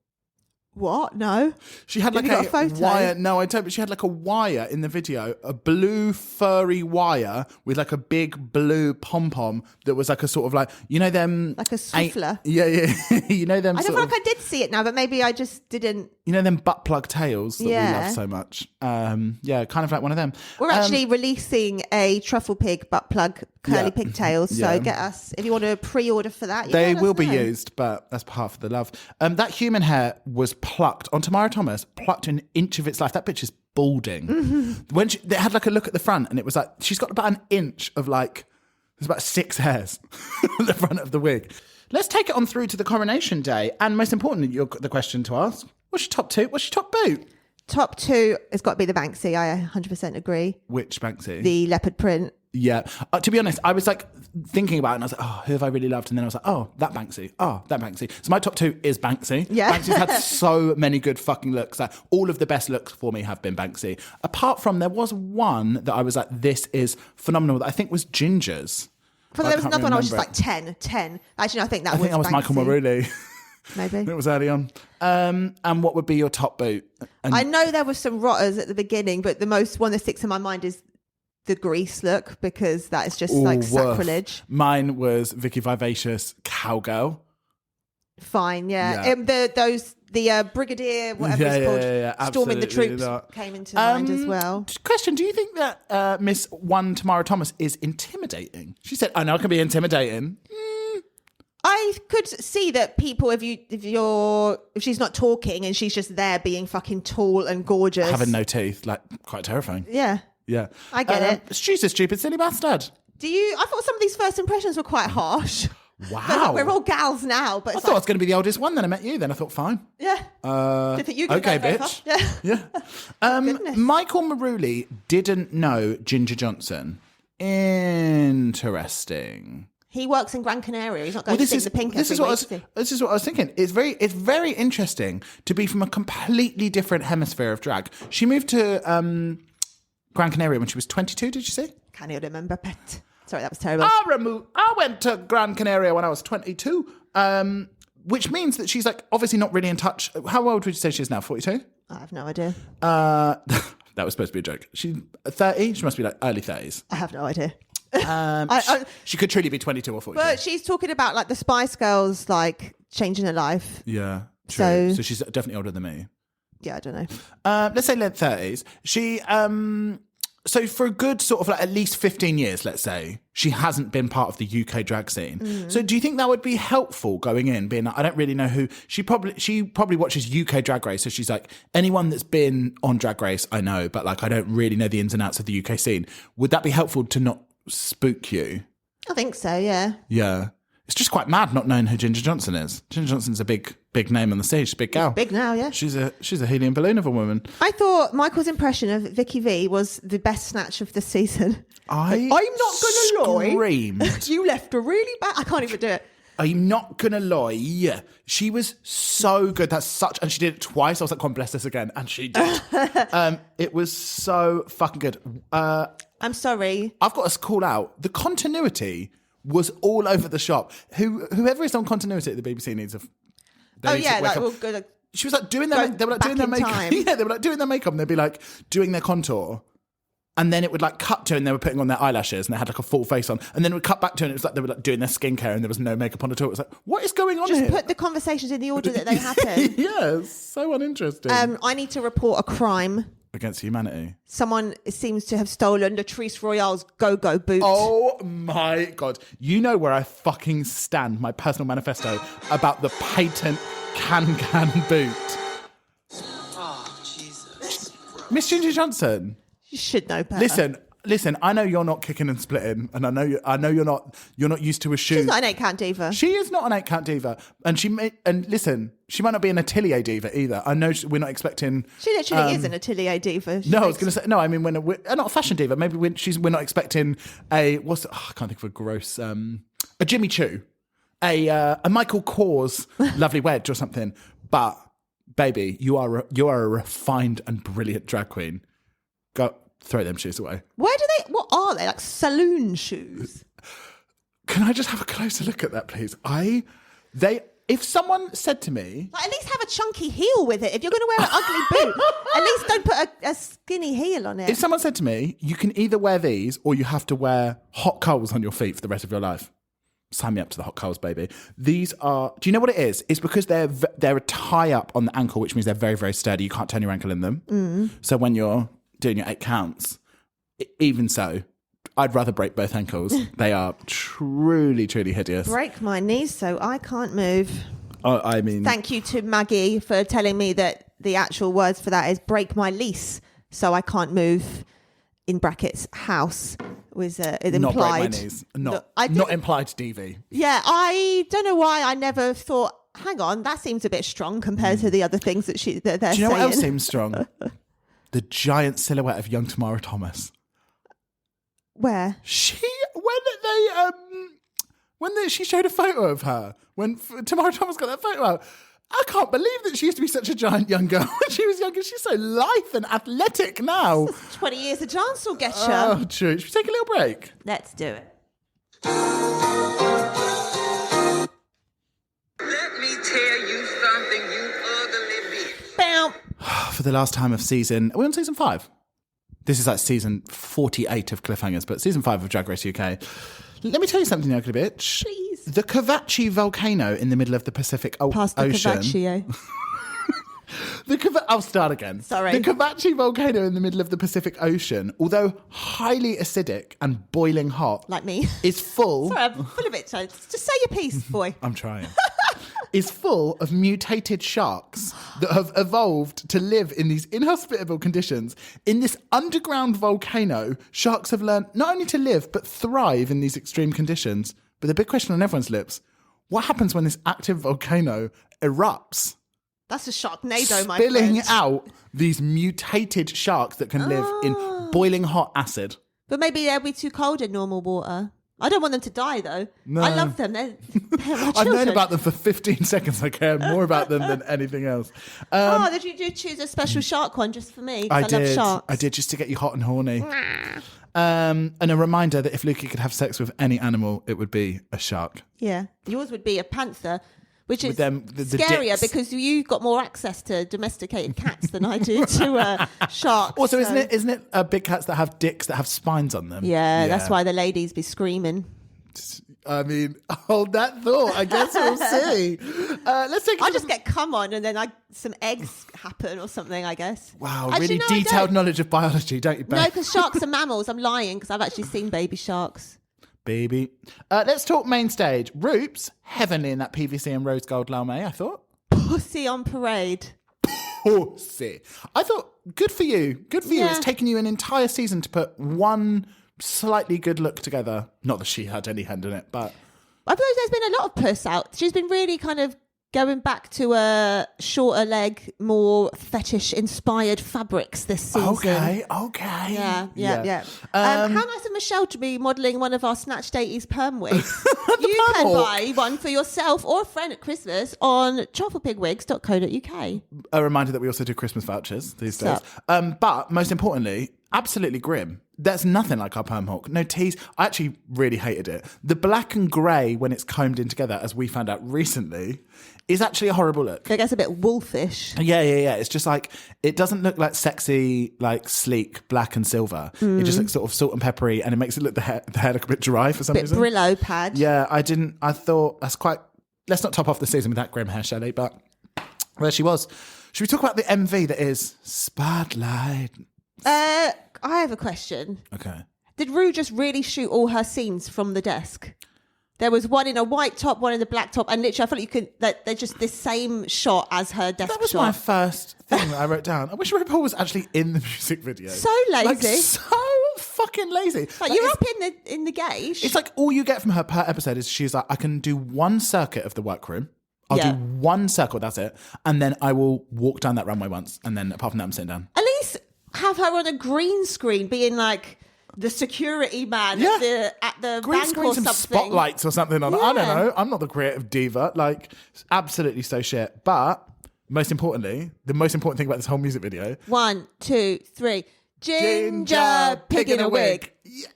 What? No. She had Have like you got a photo? wire. No, I don't. But she had like a wire in the video, a blue furry wire with like a big blue pom pom that was like a sort of like, you know them Like a souffle? Yeah. You know them. I don't feel like I did see it now, but maybe I just didn't. You know them butt plug tails that we Yeah. love so much. Yeah, kind of like one of them. We're actually releasing a truffle pig butt plug curly pigtails, so Yeah. get us if you want to pre-order for that. They let will us be know. used, but that's half of the love. That human hair was plucked on Tamara Thomas, plucked an inch of its life. That bitch is balding. Mm-hmm. When they had like a look at the front, and it was like she's got about an inch of like there's about 6 hairs at the front of the wig. Let's take it on through to the coronation day, and most importantly, the question to ask: what's your top 2? What's your top boot? Top 2 has got to be the Banksy. I 100% agree. Which Banksy? The leopard print. Yeah. To be honest, I was like thinking about it and I was like, oh, who have I really loved? And then I was like, oh, that Banksy. Oh, that Banksy. So my top 2 is Banksy. Yeah. Banksy's had so many good fucking looks. Like, all of the best looks for me have been Banksy. Apart from, there was one that I was like, this is phenomenal, that I think was Ginger's. But there was another one I was just like 10. Actually, no, I think that was was Michael Banksy. Maruli. Maybe. It was early on. And what would be your top boot? And I know there were some rotters at the beginning, but the most one that sticks in my mind is the Grease look, because that is just like sacrilege. Mine was Vicky Vivacious Cowgirl. Fine, yeah. Yeah. The Brigadier, whatever it's called, yeah, Storming the absolutely Troops not. came into mind as well. Question, do you think that Miss One Tamara Thomas is intimidating? She said, I know I can be intimidating. I could see that people, if she's not talking and she's just there being fucking tall and gorgeous, Having no teeth, like, quite terrifying. yeah, Yeah. I get it. She's a stupid, silly bastard. I thought some of these first impressions were quite harsh. Wow. We're all gals now, but I it's thought I was going to be the oldest one, then I met you, then I thought, fine. yeah. Didn't think you could Okay, go very bitch. far. Yeah. Yeah. Goodness. Michael Maruli didn't know Ginger Johnson. Interesting. He works in Gran Canaria. He's not going to sing the pink this is what I was thinking. It's very interesting to be from a completely different hemisphere of drag. She moved to Gran Canaria when she was 22, did you say? Can you remember, pet? Sorry, that was terrible. I went to Gran Canaria when I was 22, which means that she's like obviously not really in touch. How old would you say she is now? 42? I have no idea. That was supposed to be a joke. She's 30? She must be like early 30s. I have no idea. She could truly be 22 or 42. But she's talking about like the Spice Girls, like changing her life. Yeah, true. So- So she's definitely older than me. Yeah, I don't know. Let's say late 30s. She, so for a good sort of like at least 15 years, let's say, she hasn't been part of the UK drag scene. So do you think that would be helpful going in, being like, I don't really know who, she probably watches UK Drag Race, so she's like, anyone that's been on Drag Race, I know, but like, I don't really know the ins and outs of the UK scene. Would that be helpful to not spook you? I think so, yeah. Yeah. It's just quite mad not knowing who Ginger Johnson is. Ginger Johnson's a big name on the stage. She's a big gal. Big now, yeah. She's a helium balloon of a woman. I thought Michael's impression of Vicky V was the best snatch of the season. I'm not gonna lie. Screamed. You left a really bad... I can't even do it. I'm not gonna lie. She was so good. And she did it twice. I was like, come on, bless this again. And she did. It was so fucking good. I'm sorry. I've got to call out the continuity was all over the shop. Whoever is on continuity at the BBC needs a. She was like doing their. They were like doing their makeup. Yeah, they were like doing their makeup, and they'd be like doing their contour, and then it would like cut to, and they were putting on their eyelashes, and they had like a full face on, and then it would cut back to, and it was like they were like doing their skincare, and there was no makeup on at all. It was like, what is going on Just here? put the conversations in the order that they happen. Yeah, it's so uninteresting. I need to report a crime. against humanity. Someone seems to have stolen Latrice Royale's go-go boot. Oh my God. You know where I fucking stand, my personal manifesto, about the patent can boot. Oh, Jesus. Miss Ginger Johnson. You should know better. Listen, I know you're not kicking and splitting, and I know you're not used to a shoe. She's not an 8-count diva. She is not an 8-count diva, and listen, she might not be an atelier diva either. I know we're not expecting. She literally is an atelier diva. No, I was going to say no. I mean, we're not a fashion diva. Maybe we're not expecting I can't think of a gross a Jimmy Choo, a Michael Kors Lovely Wedge or something. But baby, you are a refined and brilliant drag queen. Go. Throw them shoes away. What are they? Like saloon shoes? Can I just have a closer look at that, please? If someone said to me... Like, at least have a chunky heel with it. If you're going to wear an ugly boot, at least don't put a skinny heel on it. If someone said to me, you can either wear these or you have to wear hot coals on your feet for the rest of your life. Sign me up to the hot coals, baby. These are... Do you know what it is? It's because they're a tie-up on the ankle, which means they're very, very sturdy. You can't turn your ankle in them. Mm. So when you're doing your 8 counts, even so, I'd rather break both ankles. They are truly, truly hideous. Break my knees so I can't move. I mean... Thank you to Maggie for telling me that the actual words for that is break my lease so I can't move, in brackets, house. Was it implied? Not break my knees. Not implied DV. Yeah, I don't know why I never thought, hang on, that seems a bit strong compared to the other things that they're saying. Do you know what else seems strong? The giant silhouette of young Tamara Thomas. Where? She showed a photo of her when Tamara Thomas got that photo out. I can't believe that she used to be such a giant young girl when she was younger. She's so lithe and athletic now. 20 years of dance will get you. Oh, true. Should we take a little break? Let's do it. Let me tell you something, you ugly bitch. Bow. For the last time of season... Are we on season 5? This is like season 48 of Cliffhangers, but season 5 of Drag Race UK. Let me tell you something, you ugly bitch. Please. The Cavacci volcano in the middle of the Pacific Ocean... Past the Cavaccio. I'll start again. Sorry. The Cavacci volcano in the middle of the Pacific Ocean, although highly acidic and boiling hot... Like me. ...is full... Sorry, I'm full of it. So just say your piece, boy. I'm trying. Is full of mutated sharks that have evolved to live in these inhospitable conditions. In this underground volcano, sharks have learned not only to live, but thrive in these extreme conditions. But the big question on everyone's lips, what happens when this active volcano erupts? That's a Sharknado, my friend. Spilling out these mutated sharks that can live in boiling hot acid. But maybe they'll be too cold in normal water. I don't want them to die, though. No. I love them. They're my children. I've known about them for 15 seconds. I care more about them than anything else. Did you choose a special shark one just for me? I love sharks. I did, just to get you hot and horny. And a reminder that if Lukey could have sex with any animal, it would be a shark. Yeah. Yours would be a panther, which is the scarier dicks. because you've got more access to domesticated cats than I do to sharks. Also, isn't it big cats that have dicks that have spines on them? Yeah, that's why the ladies be screaming. I mean, hold that thought. I guess we'll see. Let's take. I just get cum on, and then some eggs happen or something. I guess. Wow, Actually, really no, I detailed don't. knowledge of biology, don't you, Beth? No, because sharks are mammals. I'm lying because I've actually seen baby sharks. Baby. Let's talk main stage. Roops, heavenly in that PVC and rose gold lame, I thought. Pussy on parade. Pussy. I thought, good for you. Good for you. Yeah. It's taken you an entire season to put one slightly good look together. Not that she had any hand in it, but... I suppose there's been a lot of puss out. She's been really kind of going back to a shorter leg, more fetish-inspired fabrics this season. Okay. Yeah. How nice of Michelle to be modelling one of our Snatch 80s perm wigs. You perm can hawk. buy one for yourself or a friend at Christmas on trufflepigwigs.co.uk. A reminder that we also do Christmas vouchers these days. But most importantly, absolutely grim. There's nothing like our perm hawk. No tease. I actually really hated it. The black and grey, when it's combed in together, as we found out recently, is actually a horrible look. It gets a bit wolfish. Yeah. It's just like, it doesn't look like sexy, like sleek, black and silver. It just looks sort of salt and peppery, and it makes it look the hair look a bit dry for some Bit reason. Brillo pad. Yeah, I thought that's quite... Let's not top off the season with that grim hair, Shelley, but there she was. Should we talk about the MV that is Spotlight? I have a question. Okay. Did Rue just really shoot all her scenes from the desk? There was one in a white top, one in a black top, and literally I felt like you could, that they're just this same shot as her desk That was shot. my first thing that I wrote down. I wish RuPaul was actually in the music video. So lazy. Like, so fucking lazy. Like, you're up in the gauge. It's like all you get from her per episode is she's like, I can do one circuit of the workroom. I'll do one circle, that's it. And then I will walk down that runway once. And then apart from that, I'm sitting down. At least have her on a green screen being like the security man at the green bank screen, or some something. spotlights or something on it. I don't know. I'm not the creative diva. Like, absolutely so shit. But most importantly, the most important thing about this whole music video. 1, 2, 3. Ginger pig in a wig. Yeah.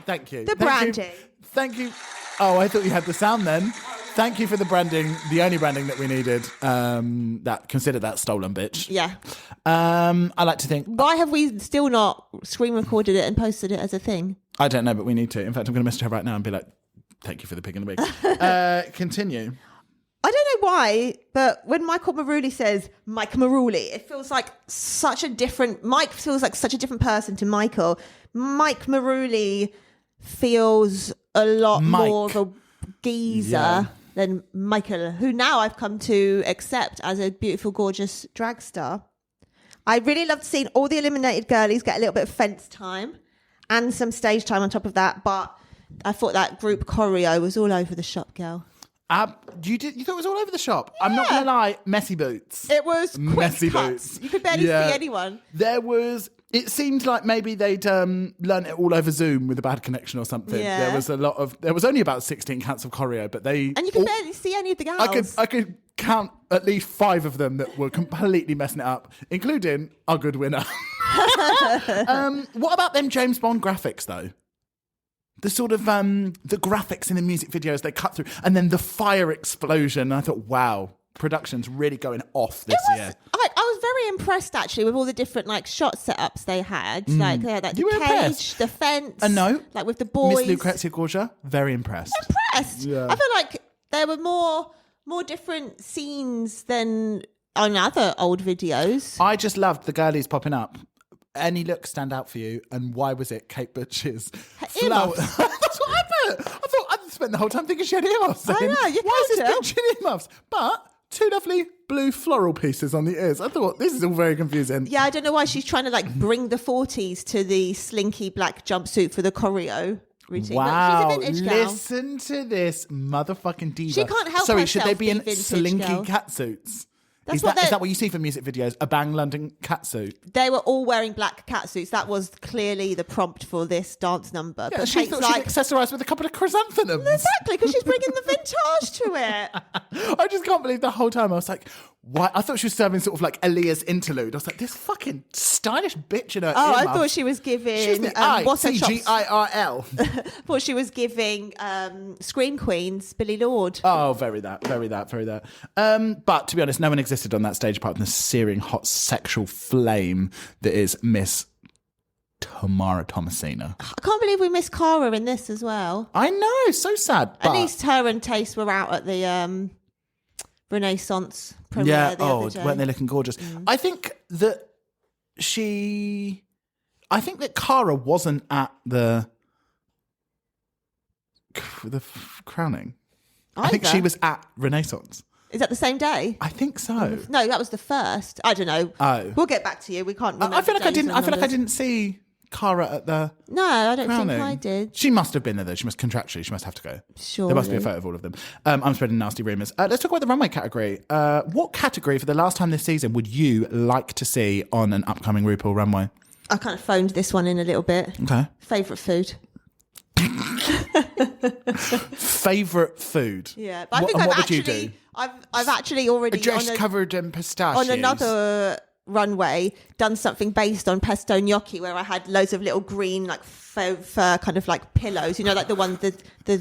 Thank you. The branding. Thank you. Oh, I thought you had the sound then. Thank you for the branding, the only branding that we needed. That consider that stolen, bitch. Yeah. I like to think. Why have we still not screen recorded it and posted it as a thing? I don't know, but we need to. In fact, I'm going to message her right now and be like, "Thank you for the pig in the wig." Continue. I don't know why, but when Michael Maruli says Mike Maruli, it feels like such a different. Mike feels like such a different person to Michael. Mike Maruli feels a lot more of a geezer than Michael, who now I've come to accept as a beautiful, gorgeous drag star. I really loved seeing all the eliminated girlies get a little bit of fence time and some stage time on top of that, but I thought that group choreo was all over the shop, girl. You thought it was all over the shop? Yeah. I'm not going to lie, messy boots. It was quick messy cuts. boots. You could barely see anyone. It seemed like maybe they'd learned it all over Zoom with a bad connection or something. Yeah. There was only about 16 counts of choreo, but and you could barely see any of the gals. I could count at least 5 of them that were completely messing it up, including our good winner. What about them James Bond graphics though? The sort of the graphics in the music videos they cut through, and then the fire explosion. I thought, wow, production's really going off this year. I was very impressed actually with all the different like shot setups they had. Like they had like the You were cage, impressed? the fence. No, like with the boys. Miss Lucrezia Gorgia, very impressed. Yeah. I feel like there were more different scenes than on other old videos. I just loved the girlies popping up. Any look stand out for you? And why was it Kate Butch's flower? That's what I put. I thought I'd spent the whole time thinking she had earmuffs. I know, you why is can't this bitch in earmuffs? But 2 lovely blue floral pieces on the ears. I thought this is all very confusing. Yeah, I don't know why she's trying to like bring the 40s to the slinky black jumpsuit for the choreo routine. Wow, But she's a vintage gal. listen to this motherfucking diva. She can't help Sorry, should they herself be in be vintage, slinky girl. catsuits? That's Is what that they're- what you see for music videos? A Bang London catsuit? They were all wearing black catsuits. That was clearly the prompt for this dance number. Yeah, but she Kate's thought like, she'd accessorise with a couple of chrysanthemums. exactly, because she's bringing the vintage to it. I just can't believe the whole time. I was like, why? I thought she was serving sort of like Aaliyah's interlude. I was like, this fucking stylish bitch in her Oh, I earmuffs. thought she was giving She's the what's her chops? ITGIRL. Thought she was giving Scream Queens, Billy Lord. Oh, very that. But to be honest, no one existed on that stage apart from the searing hot sexual flame that is Miss Tamara Thomasina. I can't believe we missed Cara in this as well. I know, so sad. At least her and Taste were out at the Renaissance premiere the other day. Weren't they looking gorgeous? I think that Cara wasn't at the crowning. I think she was at Renaissance. Is that the same day? I think so. No, that was the first. I don't know. Oh. We'll get back to you. We can't remember. I feel like I days didn't. and I feel like I numbers. didn't see Cara at the No, I don't crowning. think I did. She must have been there though. She must contractually. She must have to go. Sure. There must be a photo of all of them. I'm spreading nasty rumours. Let's talk about the runway category. What category for the last time this season would you like to see on an upcoming RuPaul runway? I kind of phoned this one in a little bit. Okay. Favourite food. Favourite food. Yeah, but I think what would you do? I've actually already A dress covered in pistachios. on another runway done something based on pesto gnocchi where I had loads of little green like fur kind of like pillows, you know, like the ones the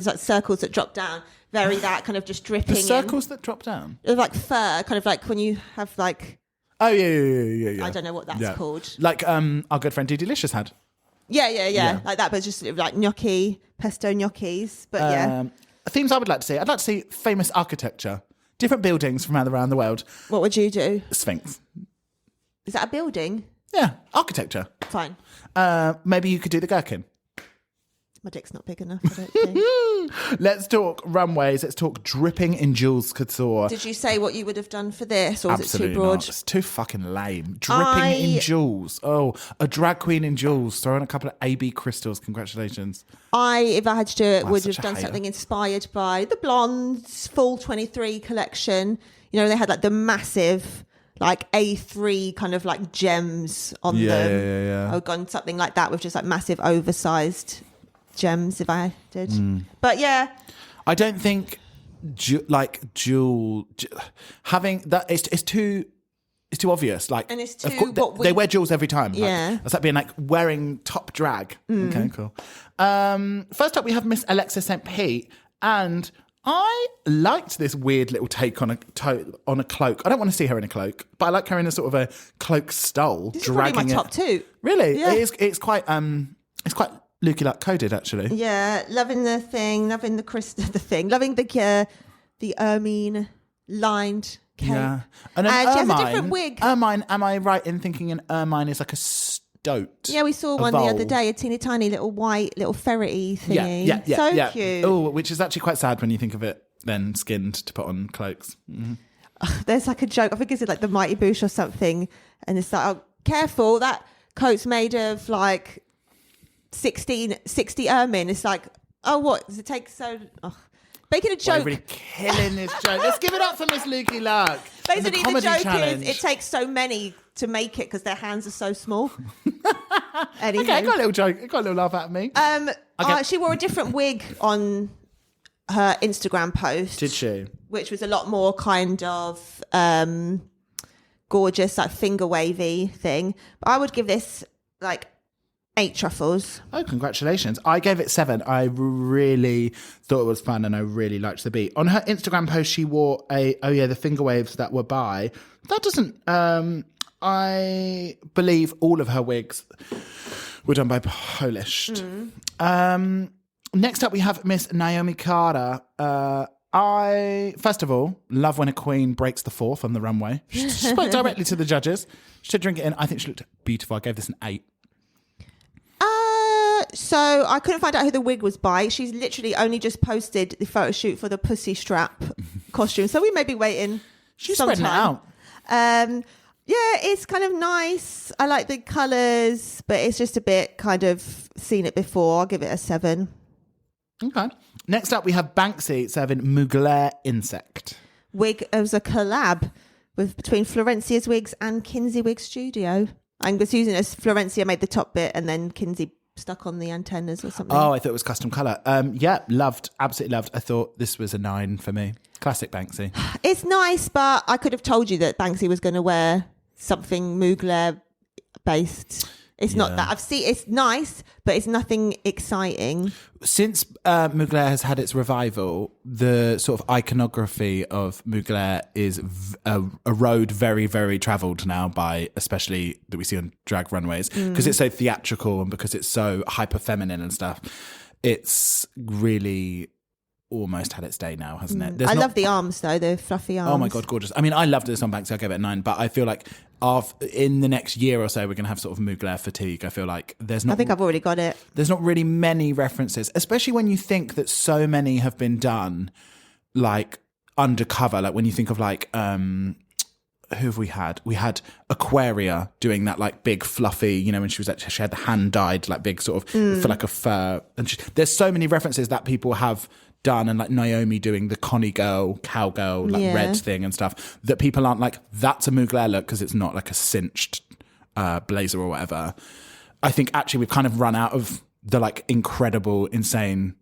like circles that drop down, very that kind of just dripping The circles that drop down. in. Like fur, kind of like when you have like Oh yeah. I don't know what that's called. Like our good friend Dee Delicious had. Yeah, like that, but just like gnocchi, pesto gnocchis. But yeah, Themes I would like to see. I'd like to see famous architecture. Different buildings from around the world. what would you do? Sphinx. Is that a building? Yeah, architecture. Fine. Maybe you could do the gherkin. My dick's not big enough, I don't think. Let's talk runways. Let's talk dripping in jewels couture. Did you say what you would have done for this, or was Absolutely it too broad? not. It's too fucking lame. Dripping in jewels. Oh, a drag queen in jewels. Throw in a couple of AB crystals. Congratulations. If I had to do it, would have such a done hater. something inspired by the Blondes Fall 23 collection. You know, they had like the massive, like A3 kind of like gems on them. Yeah. I would have gone something like that with just like massive oversized gems if I did. But yeah. I don't think having that it's too obvious. Like, And it's of too course, what we- they wear jewels every time. Yeah. Like, it's like being like wearing top drag. Okay, cool. First up, we have Miss Alexa St. Pete, and I liked this weird little take on a cloak. I don't want to see her in a cloak, but I like her in a sort of a cloak stole, This is dragging probably my it. top two. Really? Yeah. It's quite Lucky Luck coded, actually. Yeah, loving the thing, loving loving the ermine lined cape. Yeah. And an she has a ermine, different wig. Ermine, am I right in thinking an ermine is like a stoat? Yeah, we saw one the other day, a teeny tiny little white, little ferrety thingy. Yeah. So cute. Oh, which is actually quite sad when you think of it then skinned to put on cloaks. Mm-hmm. There's like a joke, I think it's like the Mighty Boosh or something, and it's like, oh, careful, that coat's made of like 60 ermine. It's like, oh, what? Does it take so... Oh. Making a joke. We're really killing this joke. Let's give it up for Miss Lucky Luck. Basically, the comedy joke challenge. is it takes so many to make it because their hands are so small. Anywho. Okay, I got a little joke. I got a little laugh out of me. She wore a different wig on her Instagram post. Did she? Which was a lot more kind of gorgeous, like finger wavy thing. But I would give this like 8 truffles. Oh, congratulations. I gave it 7. I really thought it was fun and I really liked the beat. On her Instagram post, she wore the finger waves that were by. That doesn't... I believe all of her wigs were done by Polish. Next up, we have Miss Naomi Carter. I, first of all, love when a queen breaks the fourth on the runway. She spoke directly to the judges. She did drink it in. I think she looked beautiful. I gave this an 8. So I couldn't find out who the wig was by. She's literally only just posted the photo shoot for the pussy strap costume. So we may be waiting. She's sometime. spreading it out. Yeah, it's kind of nice. I like the colours, but it's just a bit kind of seen it before. I'll give it a 7. Okay. Next up, we have Banksy serving Mugler Insect. Wig was a collab between Florencia's Wigs and Kinsey Wig Studio. I'm just using as Florencia made the top bit and then Kinsey stuck on the antennas or something. Oh, I thought it was custom colour. Yeah, loved, absolutely loved. I thought this was a 9 for me. Classic Banksy. It's nice, but I could have told you that Banksy was going to wear something Mugler based. It's not that. I've seen it's nice, but it's nothing exciting. Since Mugler has had its revival, the sort of iconography of Mugler is a road very, very travelled now by, especially that we see on drag runways, because it's so theatrical and because it's so hyper feminine and stuff. It's really almost had its day now, hasn't it? I love the arms though, the fluffy arms. Oh my God, gorgeous. I mean, I loved this on Banksy. I gave it a 9, but I feel like in the next year or so, we're going to have sort of Mugler fatigue. I feel like there's not... I think I've already got it. There's not really many references, especially when you think that so many have been done like undercover. Like when you think of like... who have we had? We had Aquaria doing that like big fluffy, you know, when she had the hand dyed like big sort of for like a fur. And there's so many references that people have done, and like Naomi doing the Connie girl, cowgirl, like red thing and stuff, that people aren't like, that's a Mugler look because it's not like a cinched blazer or whatever. I think actually we've kind of run out of the like incredible, insane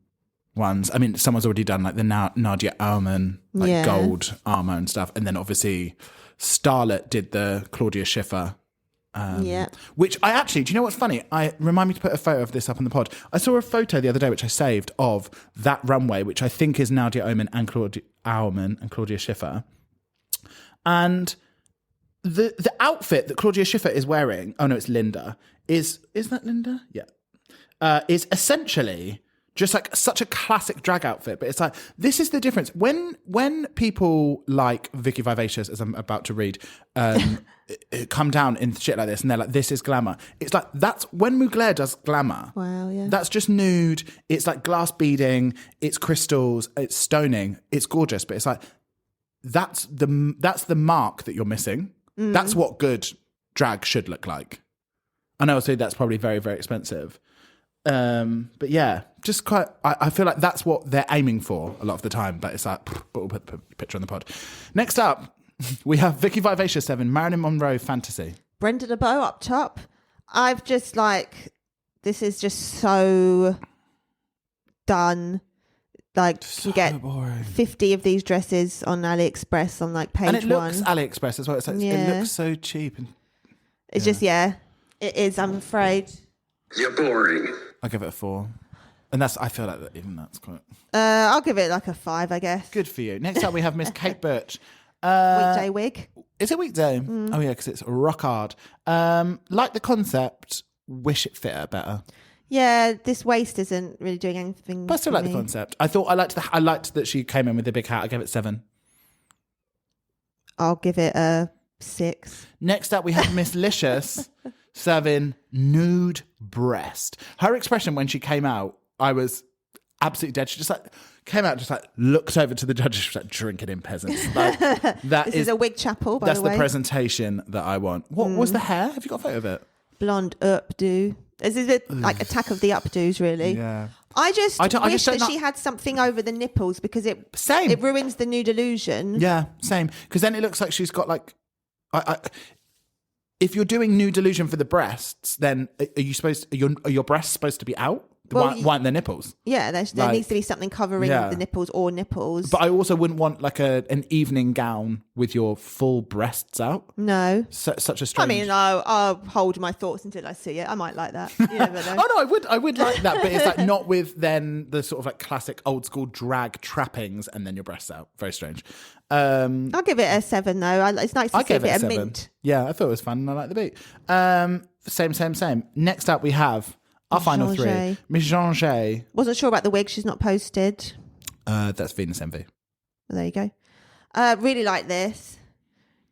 ones. I mean, someone's already done like the Nadia Aumann, like gold armor and stuff. And then obviously Starlet did the Claudia Schiffer. Which I actually, do you know what's funny? Remind me to put a photo of this up on the pod. I saw a photo the other day which I saved of that runway, which I think is Nadia Aumann and Claudia Schiffer. And the outfit that Claudia Schiffer is wearing, oh no, it's Linda, is that Linda? Yeah. Is essentially Just like such a classic drag outfit. But it's like, this is the difference. When people like Vicky Vivacious, as I'm about to read, come down in shit like this and they're like, this is glamour. It's like, that's when Mugler does glamour. Wow, yeah. That's just nude. It's like glass beading. It's crystals. It's stoning. It's gorgeous. But it's like, that's the mark that you're missing. That's what good drag should look like. I know, so that's probably very, very expensive. But yeah, just quite, I feel like that's what they're aiming for a lot of the time. But it's like, but we'll put the picture on the pod. Next up, we have Vicky Vivacious 7, Marilyn Monroe Fantasy. Brenda LeBeau up top. I've just like, this is just so done. Like, So you get boring. 50 of these dresses on AliExpress on like page And it one. looks AliExpress as well. It's like, it looks so cheap. And It's just, it is, I'm afraid. You're boring. I'll give it a 4. And I feel like even that's quite I'll give it like a 5, I guess. good for you. Next up, we have Miss Kate Birch. Weekday wig. Is it weekday? Oh yeah, because it's rock hard. Like the concept, wish it fit her better. Yeah, this waist isn't really doing anything. But I still for like the me. concept. I liked that she came in with the big hat. I gave it 7. I'll give it a 6. Next up, we have Miss Licious serving nude breast. Her expression when she came out, I was absolutely dead. She just like came out, just like looked over to the judges, she was like, drink it in, peasants. Like, This is a wig chapel, by that's the way. the presentation that I want. What was the hair? Have you got a photo of it? Blonde updo. This is like Attack of the Updos, really. Yeah. I just I don't wish that know- she had something over the nipples because it Same. it ruins the nude illusion. Yeah, same. Because then it looks like she's got like, if you're doing nude illusion for the breasts, then are your breasts supposed to be out? Well, Why aren't their nipples? Yeah, there Like, needs to be something covering the nipples or nipples. But I also wouldn't want like an evening gown with your full breasts out. No. Such a I strange. mean, I'll hold my thoughts until I see it. I might like that. You never know. Oh no, I would like that, but it's like not with then the sort of like classic old school drag trappings and then your breasts out. Very strange. I'll give it a 7 though. It's nice to I see a gave it bit a of 7. mint. Yeah, I thought it was fun and I like the beat. Same. Next up we have our final 3. Miss Jean. Wasn't sure about the wig. She's not posted. That's Venus Envy. Well, there you go. Really like this.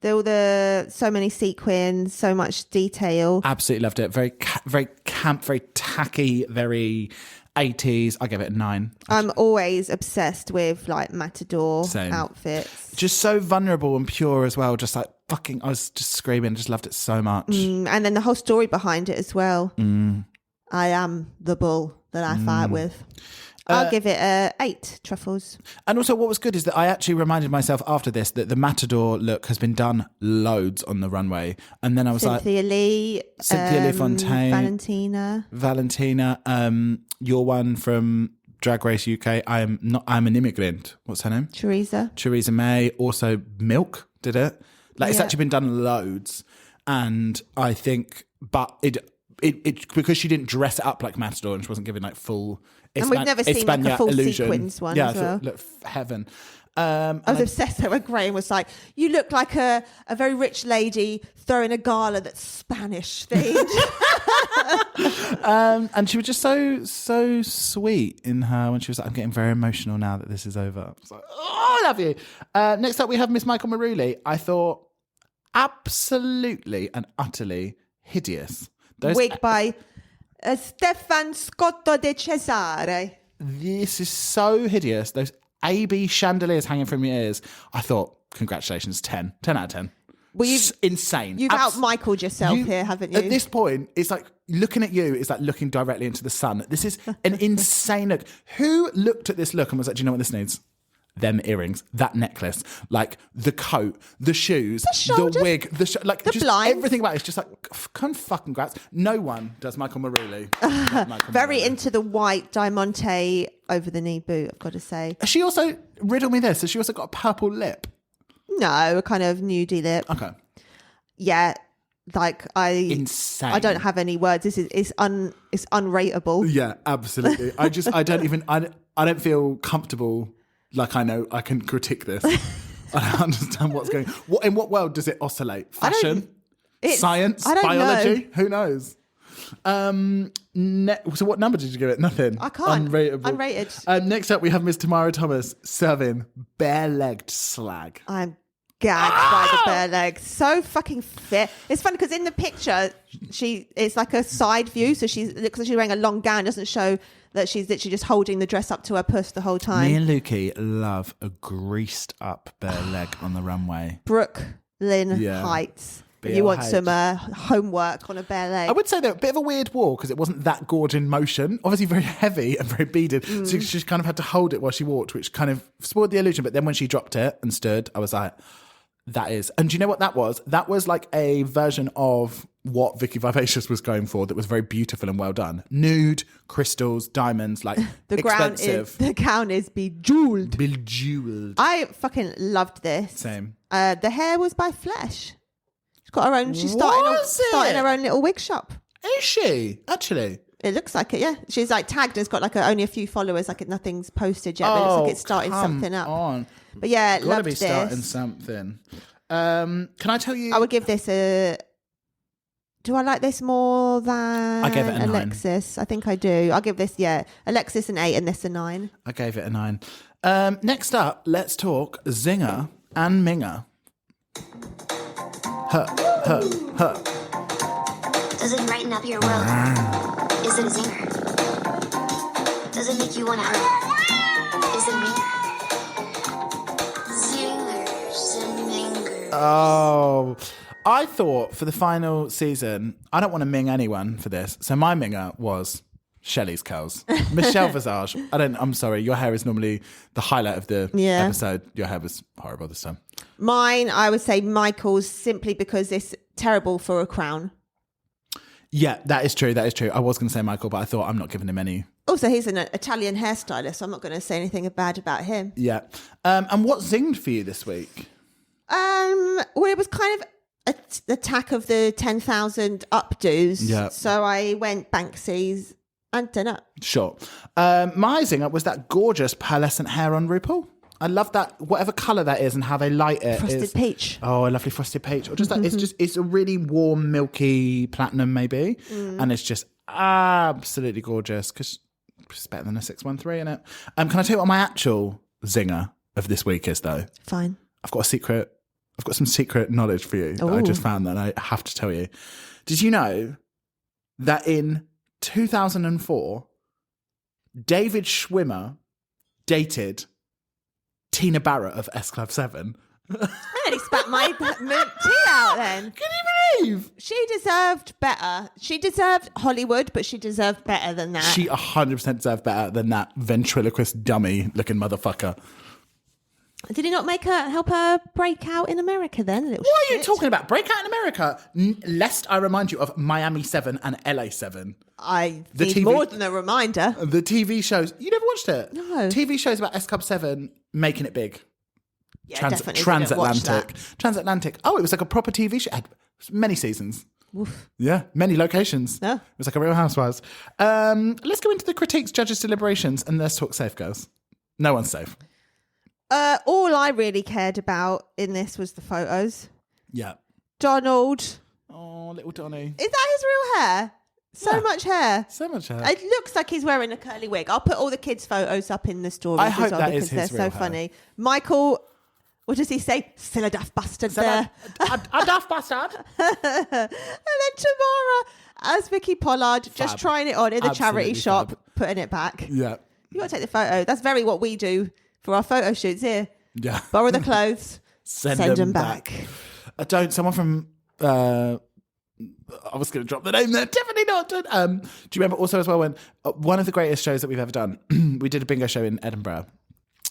So many sequins, so much detail. Absolutely loved it. Very camp, very tacky, very 80s. I give it a 9. I'm always obsessed with like matador Same. outfits. Just so vulnerable and pure as well. Just like fucking, I was just screaming. Just loved it so much. And then the whole story behind it as well. I am the bull that I fight with. I'll give it a 8 truffles. And also what was good is that I actually reminded myself after this that the Matador look has been done loads on the runway. And then I was Cynthia Lee Valentina, your one from Drag Race UK. I'm an immigrant. What's her name? Theresa May. Also Milk did it. Like it's actually been done loads. And I think, but it because she didn't dress it up like Matador and she wasn't given like full and we've never seen like a full illusion. sequins one Yeah, as well. look, heaven. I was obsessed though when Graham was like, you look like a very rich lady throwing a gala that's Spanish themed. And she was just so sweet in her when she was like, I'm getting very emotional now that this is over. I was like, oh, I love you. Next up we have Miss Michael Maruli. I thought absolutely and utterly hideous. Wig by Stefan Scotto de Cesare. This is so hideous. Those AB chandeliers hanging from your ears. I thought, congratulations, 10 out of 10. Well, insane. You've out-Michaeled yourself here, haven't you? At this point, it's like looking at you is like looking directly into the sun. This is an insane look. Who looked at this look and was like, do you know what this needs? Them earrings, that necklace, like the coat, the shoes, the wig, like the just blinds. Everything about it is just like, fucking grats. No one does Michael Maruli. Very into the white Diamante over the knee boot, I've got to say. She also, riddle me this, has she also got a purple lip? No, a kind of nudie lip. Okay. Yeah, like Insane. I don't have any words. It's unrateable. Yeah, absolutely. I don't feel comfortable. Like I know I can critique this. I don't understand what's going on. In what world does it oscillate? Fashion? Science? I don't biology? know. Who knows? So what number did you give it? Nothing. I can't. Unrated. Next up, we have Miss Tamara Thomas serving bare-legged slag. I'm gagged by the bare legs. So fucking fit. It's funny because in the picture, it's like a side view, so she looks like she's wearing a long gown. Doesn't show that she's literally just holding the dress up to her puss the whole time. Me and Lukey love a greased up bare leg on the runway. Brooklyn Heights. You want some homework on a bare leg. I would say that a bit of a weird wall because it wasn't that gorgeous in motion. Obviously very heavy and very beaded. So she kind of had to hold it while she walked, which kind of spoiled the illusion. But then when she dropped it and stood, I was like, that is. And do you know what that was? That was like a version of what Vicky Vivacious was going for that was very beautiful and well done. Nude, crystals, diamonds, like expensive. The gown is bejeweled. Bejeweled. I fucking loved this. Same. The hair was by Flesh. She's got her own. She's starting her own little wig shop. Is she? Actually. It looks like it, yeah. She's like tagged and it's got like only a few followers, like nothing's posted yet, but it looks like it's starting something up. On. But yeah, Gotta loved be this. starting something. Can I tell you? I would give this do I like this more than I gave it a 9. Alexis? I think I do. I'll give this, Alexis an 8 and this a 9. I gave it a 9. Next up, let's talk Zinger and Minger. Her. Does it brighten up your world? Is it a zinger? Does it make you want to hurt? Is it minger? Zingers and mingers. Oh, I thought for the final season, I don't want to ming anyone for this. So my minger was Shelley's curls. Michelle Visage. I'm sorry, your hair is normally the highlight of the episode. Your hair was horrible this time. Mine, I would say Michael's simply because it's terrible for a crown. Yeah, that is true. I was going to say Michael, but I thought I'm not giving him any. Also, he's an Italian hairstylist, so I'm not going to say anything bad about him. Yeah. And what zinged for you this week? Well, it was kind of an attack of the 10,000 updos. Yeah. So I went Banksy's antenna. Sure. My zinger was that gorgeous pearlescent hair on RuPaul. I love that, whatever colour that is and how they light it. Frosted peach. Oh, a lovely frosted peach. Or just that, it's a really warm, milky platinum maybe. And it's just absolutely gorgeous because it's better than a 613, innit? Can I tell you what my actual zinger of this week is though? Fine. I've got some secret knowledge for you that I just found that I have to tell you. Did you know that in 2004, David Schwimmer dated Tina Barrett of S Club 7? I nearly spat my tea out then. Can you believe? She deserved better. She deserved Hollywood, but she deserved better than that. She 100% deserved better than that ventriloquist dummy looking motherfucker. Did he not help her break out in America then? What are you talking about? Break out in America? Lest I remind you of Miami 7 and LA 7. I need more than a reminder. The TV shows. You never watched it? No. TV shows about S Club 7 making it big. Yeah, definitely didn't watch that. Transatlantic. Oh, it was like a proper TV show. It had many seasons. Oof. Yeah, many locations. Yeah. It was like a Real Housewives. Let's go into the critiques, judges' deliberations, and let's talk safe, girls. No one's safe. All I really cared about in this was the photos. Yeah. Donald. Oh, little Donny. Is that his real hair? So much hair. So much hair. It looks like he's wearing a curly wig. I'll put all the kids' photos up in the story I hope as well that because is his they're real so hair. funny. Michael, what does he say? Still a daft bastard there. A daft bastard. And then Tamara as Vicky Pollard, just trying it on in the charity Absolutely shop, fab. putting it back. Yeah. You got to take the photo. That's very what we do for our photo shoots here. Yeah. Borrow the clothes, send them back. Someone from, I was going to drop the name there. Definitely not. Do you remember also as well when one of the greatest shows that we've ever done, we did a bingo show in Edinburgh.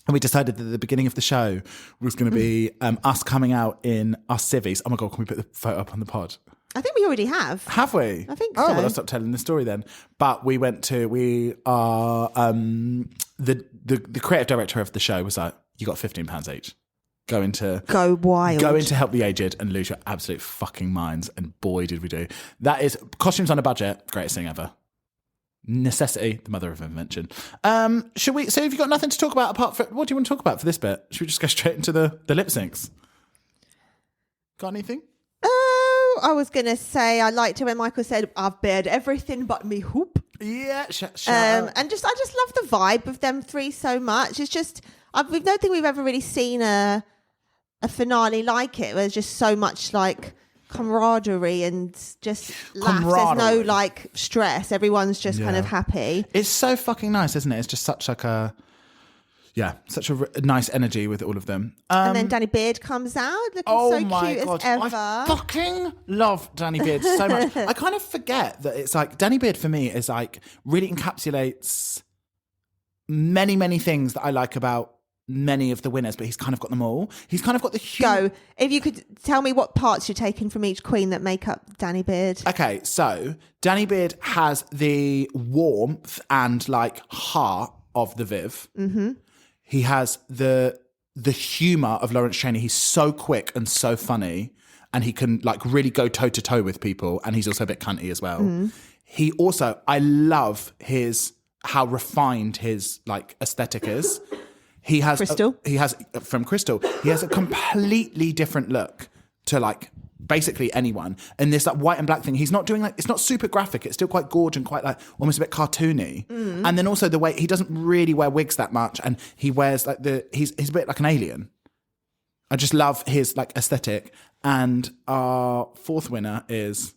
And we decided that the beginning of the show was going to be us coming out in our civvies. Oh my God, can we put the photo up on the pod? I think we already have. Have we? I think so. Oh, so. well, I'll stop telling the story then. But we are, the creative director of the show was like, you got £15 each. Go wild. Go in to help the aged and lose your absolute fucking minds. And boy, did we do. That is costumes on a budget. Greatest thing ever. Necessity, the mother of invention. Should we? So, have you got nothing to talk about apart from what do you want to talk about for this bit? Should we just go straight into the lip syncs? Got anything? Oh, I was gonna say I liked it when Michael said, "I've bared everything but me hoop." Yeah, and just I just love the vibe of them three so much. It's just I don't think we've ever really seen a finale like it. Where there's just so much like camaraderie and just laughs. There's no like stress. Everyone's just kind of happy. It's so fucking nice, isn't it? It's just such like a nice energy with all of them. And then Danny Beard comes out looking so cute as ever. I fucking love Danny Beard so much. I kind of forget that it's like Danny Beard for me is like really encapsulates many, many things that I like about many of the winners, but he's kind of got them all. He's kind of got the Go. If you could tell me what parts you're taking from each queen that make up Danny Beard. Okay, so Danny Beard has the warmth and like heart of the Viv. Mm-hmm. He has the humour of Lawrence Chaney. He's so quick and so funny, and he can like really go toe to toe with people. And he's also a bit cunty as well. Mm. He also, I love how refined his like aesthetic is. He has Crystal. From Crystal. He has a completely different look to like basically anyone. And this like white and black thing, he's not doing like, it's not super graphic. It's still quite gorgeous and quite like almost a bit cartoony. Mm. And then also the way he doesn't really wear wigs that much, and he wears like he's a bit like an alien. I just love his like aesthetic. And our fourth winner is.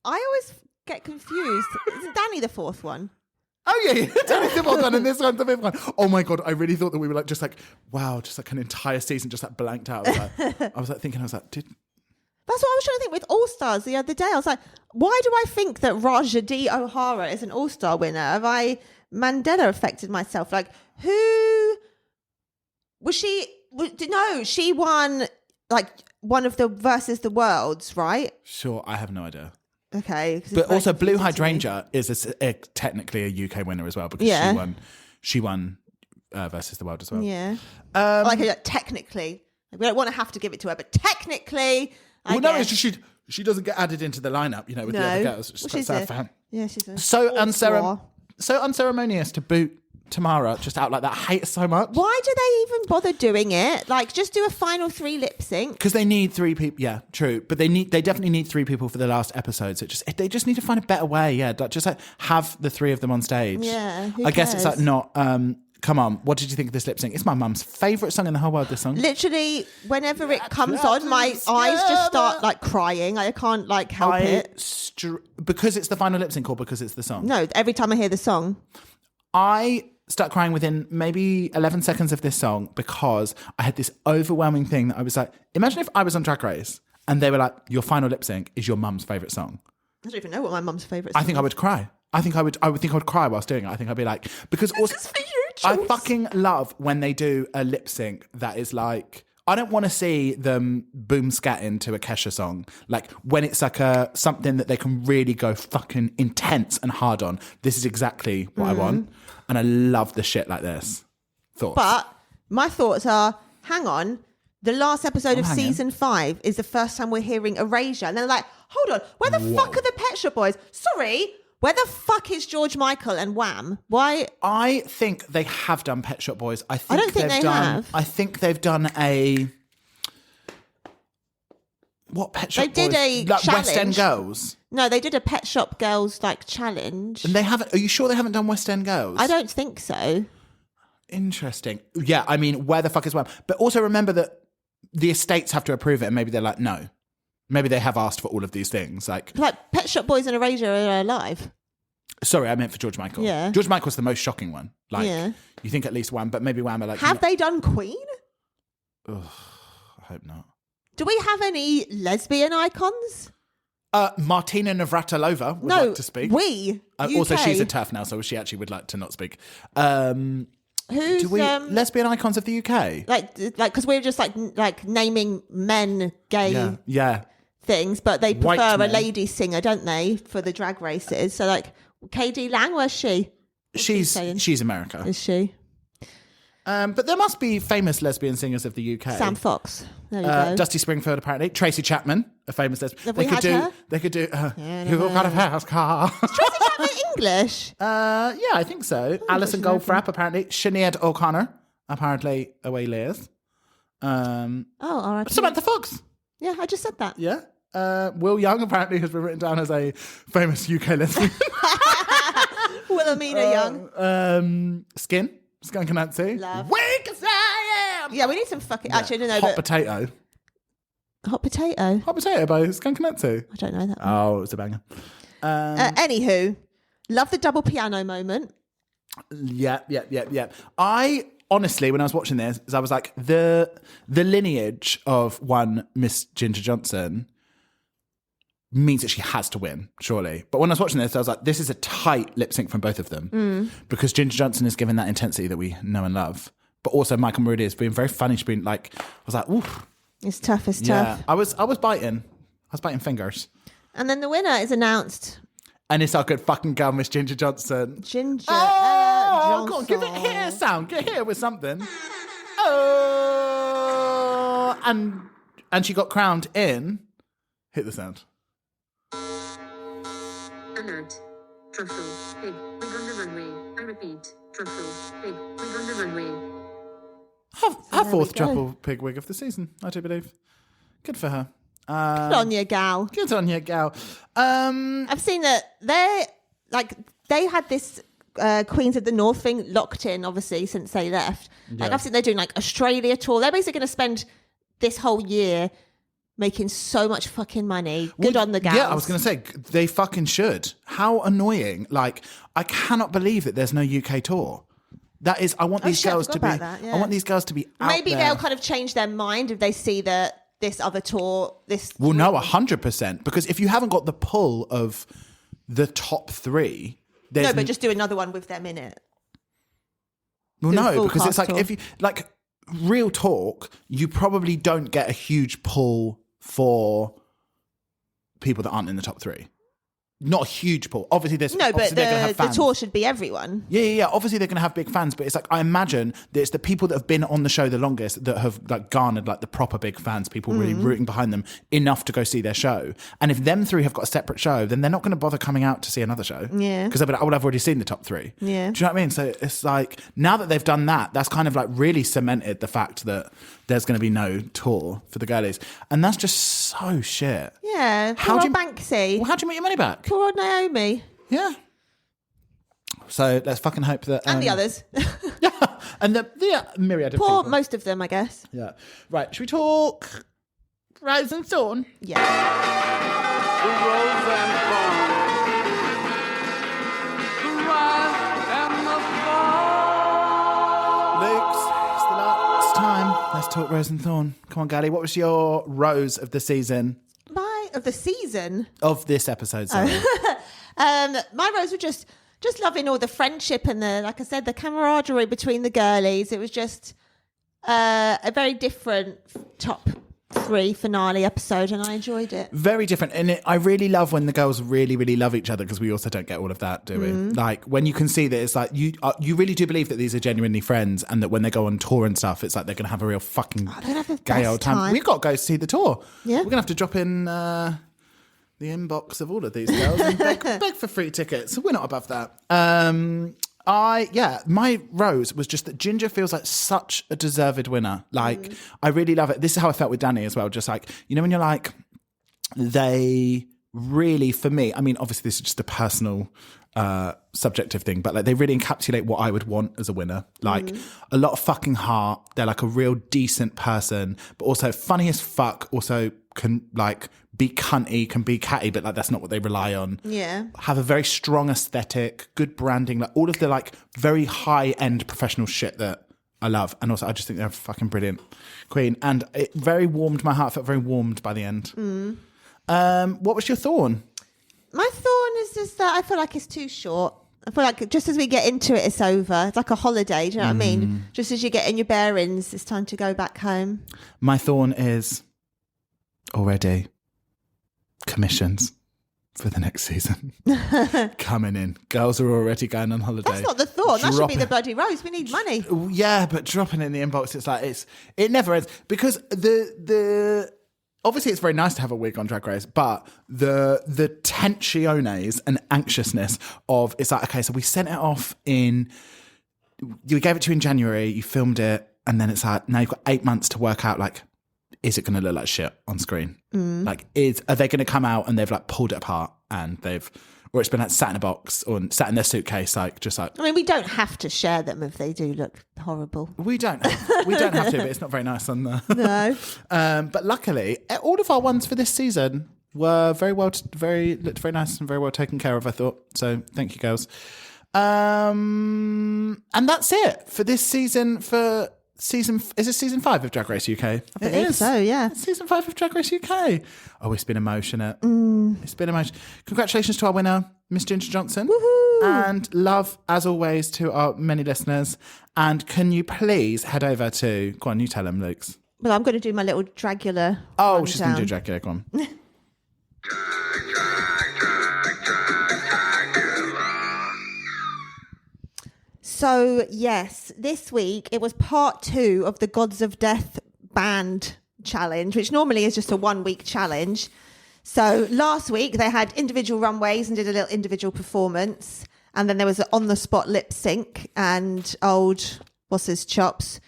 I always get confused. Isn't Danny the fourth one? Oh yeah, Danny's the fourth one, and this one's the fifth one. Oh my god, I really thought that we were like just like wow, just like an entire season just like blanked out. I was like, That's what I was trying to think with All Stars the other day. I was like, why do I think that Raja D. O'Hara is an All Star winner? Have I Mandela affected myself? Like, who was she? No, she won like one of the versus the worlds, right? Sure, I have no idea. Okay, but also Blue Hydrangea is technically a UK winner as well because she won versus the world as well. Yeah, like technically, we don't want to have to give it to her, but technically, it's just she doesn't get added into the lineup, with the other girls. Which is quite sad for her. Yeah, she's so unceremonious to boot Tamara just out like that. I hate it so much. Why do they even bother doing it? Like, just do a final 3 lip sync. Because they need 3 people. Yeah, true. But they definitely need 3 people for the last episode. So they just need to find a better way. Yeah, just like have the 3 of them on stage. Yeah, I guess it's like not. Come on, what did you think of this lip sync? It's my mum's favourite song in the whole world. This song. Literally, whenever it comes on, my eyes just start like crying. I can't like help it. Because it's the final lip sync or because it's the song? No, every time I hear the song, I start crying within maybe 11 seconds of this song because I had this overwhelming thing that I was like, imagine if I was on Drag Race and they were like, your final lip sync is your mum's favourite song. I don't even know what my mum's favourite song is. I think I would cry. I would think I would cry whilst doing it. I think I'd be like, because also, this is for you, I fucking love when they do a lip sync that is like, I don't want to see them boom scat into a Kesha song. Like when it's like something that they can really go fucking intense and hard on. This is exactly what I want. And I love the shit like this. Thoughts? But my thoughts are, hang on, the last episode of season 5 is the first time we're hearing Erasure. And they're like, hold on, where the fuck are the Pet Shop Boys? Sorry, where the fuck is George Michael and Wham? Why? I think they have done Pet Shop Boys. I don't think they have. I think they've done a... What Pet Shop Boys? They did a like challenge. West End Girls? No, they did a Pet Shop Girls like challenge. And they haven't... Are you sure they haven't done West End Girls? I don't think so. Interesting. Yeah, I mean, where the fuck is Wham? But also remember that the estates have to approve it and maybe they're like, no. Maybe they have asked for all of these things. Like Pet Shop Boys and Erasure are alive. Sorry, I meant for George Michael. Yeah. George Michael's the most shocking one. Like, you think at least Wham, but maybe Wham are like... Have they done Queen? Ugh, I hope not. Do we have any lesbian icons? Martina Navratilova would like to speak. We. Also, she's a TERF now, so she actually would like to not speak. Who's lesbian icons of the UK? Like, because we're just like naming men gay things, but they prefer a lady singer, don't they, for the drag races? So, like, KD Lang, where's she? She's America. Is she? But there must be famous lesbian singers of the UK. Sam Fox. There you go. Dusty Springfield, apparently. Tracy Chapman, a famous lesbian. Have we had her? They could do You've Got a Fast Car. Is Tracy Chapman English? Yeah, I think so. Alison Goldfrapp, apparently. Sinead O'Connor, apparently, away lives. R.I.P. Samantha Fox. Yeah, I just said that. Yeah? Will Young apparently has been written down as a famous UK lesbian. Wilhelmina Young. Skunk Anansi. Love. Weak as I am. Yeah, we need some fucking... Actually, no, Hot but... Potato. Hot Potato? Hot Potato by Skunk Anansi. I don't know that one. Oh, it's a banger. Anywho, love the double piano moment. Yeah. I honestly, when I was watching this, I was like, the lineage of one Miss Ginger Johnson means that she has to win, surely. But when I was watching this, I was like, this is a tight lip sync from both of them. Because Ginger Johnson is given that intensity that we know and love. But also Michael Maroudi is being very funny. She's been like, I was like, oof. It's tough, it's Yeah, tough. I was biting. I was biting fingers. And then the winner is announced. And it's our good fucking girl, Miss Ginger Johnson. Ginger Oh, go on, Johnson. give it here sound. Get here with something. Oh, and she got crowned in. Hit the sound. Alert. Truffle Pig Wig on the runway. I repeat. Truffle Pig Wig on the runway. Her fourth Truffle Pig wig of the season, I do believe. Good for her. Good on you, gal. Good on you, gal. I've seen that they had this Queens of the North thing locked in, obviously, since they left. Like, I've seen they're doing like Australia tour. They're basically going to spend this whole year making so much fucking money. Good on the gals. Yeah, I was going to say, they fucking should. How annoying. Like, I cannot believe that there's no UK tour. That is, I want these girls to be. That, yeah. I want these girls to be out Maybe there. they'll kind of change their mind if they see that this other tour. Well, no, 100%. Because if you haven't got the pull of the top three, no, but just do another one with them in it. Well, do a no, full because it's cast like tour. if you like real talk, you probably don't get a huge pull for people that aren't in the top three. Not a huge pull. Obviously, there's No, but obviously they're gonna have the fans. tour should be everyone. Yeah. Obviously, they're going to have big fans, but it's like I imagine that it's the people that have been on the show the longest that have like garnered like the proper big fans, people really rooting behind them enough to go see their show. And if them three have got a separate show, then they're not going to bother coming out to see another show. Yeah. Because they'll be like, oh, well, I've already seen the top three. Yeah. Do you know what I mean? So it's like now that they've done that, that's kind of like really cemented the fact that there's going to be no tour for the girlies, and that's just so shit. Yeah. How Poor do old you- Banksy. Well, how do you make your money back? Poor old Naomi. Yeah. So let's fucking hope that And the others. and the myriad of Poor people. most of them, I guess. Yeah. Right. Should we talk Rose and Thorn? Yeah. The rose and thorn, the rise and the fall. Luke's, it's the last time. Let's talk Rose and Thorn. Come on, Gally. What was your rose of the season? Of the season. Of this episode, sorry. My rose were just loving all the friendship and the, like I said, the camaraderie between the girlies. It was just a very different top three finale episode, and I enjoyed it. Very different. And I really love when the girls really, really love each other, because we also don't get all of that, do we? Like, when you can see that it's like, you really do believe that these are genuinely friends, and that when they go on tour and stuff, it's like they're going to have a real fucking have a gay best old time. time. We've got to go see the tour. Yeah. We're going to have to drop in the inbox of all of these girls and beg for free tickets. We're not above that. My rose was just that Ginger feels like such a deserved winner. Like, I really love it. This is how I felt with Danny as well. Just like, you know, when you're like, they really, for me, I mean, obviously this is just a personal subjective thing, but like they really encapsulate what I would want as a winner. Like a lot of fucking heart. They're like a real decent person, but also funny as fuck. Also can like be cunty, can be catty, but like that's not what they rely on. Yeah. Have a very strong aesthetic, good branding, like all of the like very high end professional shit that I love. And also I just think they're a fucking brilliant queen. And it very warmed my heart, felt very warmed by the end. What was your thorn? My thorn is just that I feel like it's too short. I feel like just as we get into it, it's over. It's like a holiday, do you know what I mean? Just as you get in your bearings, it's time to go back home. My thorn is already commissions for the next season coming in. Girls are already going on holiday. That's not the thorn. That should be Dropping- the bloody rose. We need money. Yeah, but dropping in the inbox, it's like it never ends, because the obviously it's very nice to have a wig on Drag Race, but the tensiones and anxiousness of, it's like, okay, so we sent it off we gave it to you in January, you filmed it, and then it's like, now you've got 8 months to work out, like, is it going to look like shit on screen? Like, are they going to come out and they've like pulled it apart and or it's been like sat in a box or sat in their suitcase, like just like. I mean, we don't have to share them if they do look horrible. We don't have to, but it's not very nice on the. No. But luckily, all of our ones for this season were looked very nice and very well taken care of, I thought. So thank you, girls. And that's it for this season. Is it season 5 of Drag Race UK? I believe so, yeah. It's season 5 of Drag Race UK. Oh, it's been emotion. It's been emotion. Congratulations to our winner, Miss Ginger Johnson. Woohoo! And love, as always, to our many listeners. And can you please head over to... Go on, you tell them, Luke's. Well, I'm going to do my little Dragula. Oh, she's going to do Dragula. Go on. So, yes, this week it was part 2 of the Gods of Death band challenge, which normally is just a 1-week challenge. So last week they had individual runways and did a little individual performance. And then there was an on-the-spot lip sync and old, what's his chops,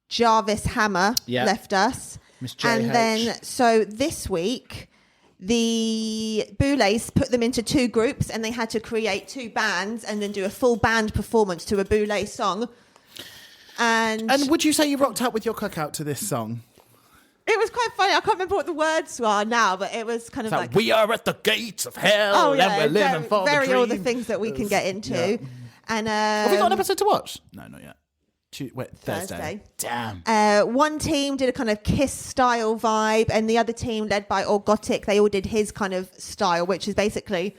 Jarvis Hammer left us. Miss J. And then, so this week... the Boulets put them into 2 groups and they had to create 2 bands and then do a full band performance to a Boulet song. And would you say you rocked out with your cookout to this song? it was quite funny. I can't remember what the words are now, but it was kind of like... we are at the gates of hell and we're living for the dream. all the things that we can get into. Yeah. And have we got an episode to watch? No, not yet. Thursday. Damn. One team did a kind of Kiss style vibe, and the other team, led by Orgotic, they all did his kind of style, which is basically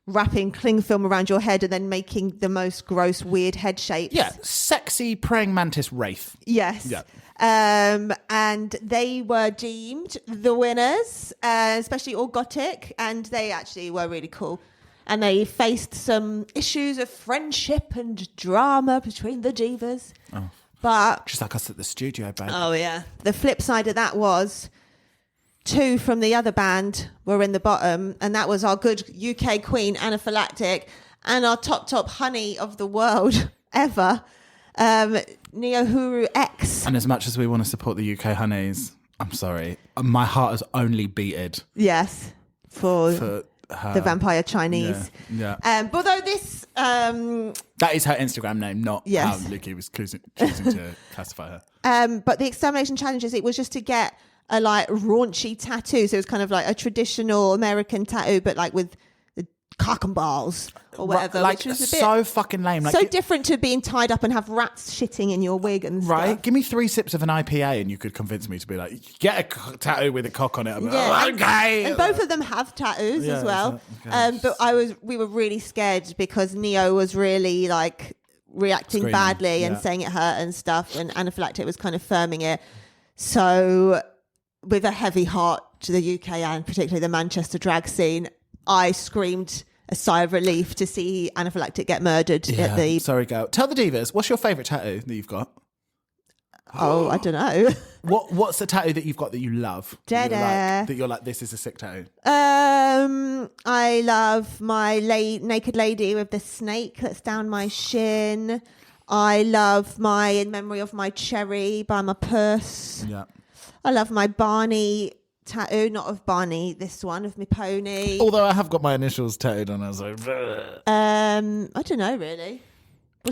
wrapping cling film around your head and then making the most gross, weird head shapes. Yeah, sexy praying mantis wraith. Yes. Yeah. And they were deemed the winners, especially Orgotic, and they actually were really cool. And they faced some issues of friendship and drama between the divas. Oh. But just like us at the studio, babe. Oh, yeah. The flip side of that was 2 from the other band were in the bottom. And that was our good UK queen, Anaphylactic, and our top honey of the world ever, Neohuru X. And as much as we want to support the UK honeys, I'm sorry, my heart has only beated. Yes. For her. The vampire Chinese. Yeah. But although this... that is her Instagram name, not how Lukey was choosing to classify her. But the extermination challenges, it was just to get a like raunchy tattoo. So it was kind of like a traditional American tattoo, but like with the cock and balls or whatever. Like, which was a bit so fucking lame. Like, so different to being tied up and have rats shitting in your wig and stuff. Right? Give me 3 sips of an IPA and you could convince me to be like, get a tattoo with a cock on it. I'm like, okay. And both of them have tattoos as well. But we were really scared because Neo was really like reacting Screaming, badly and saying it hurt and stuff, and Anaphylactic was kind of firming it. So with a heavy heart to the UK and particularly the Manchester drag scene, I screamed a sigh of relief to see Anaphylactic get murdered at the... Sorry, girl. Tell the divas, what's your favourite tattoo that you've got? Oh, I don't know. What's the tattoo that you've got that you love? Dead air. That you're like, this is a sick tattoo. I love my naked lady with the snake that's down my shin. I love my In Memory of My Cherry by my purse. Yeah. I love my Barney tattoo, not of Barney, this one of my pony. Although I have got my initials tattooed on, I was like, bleh. I don't know really.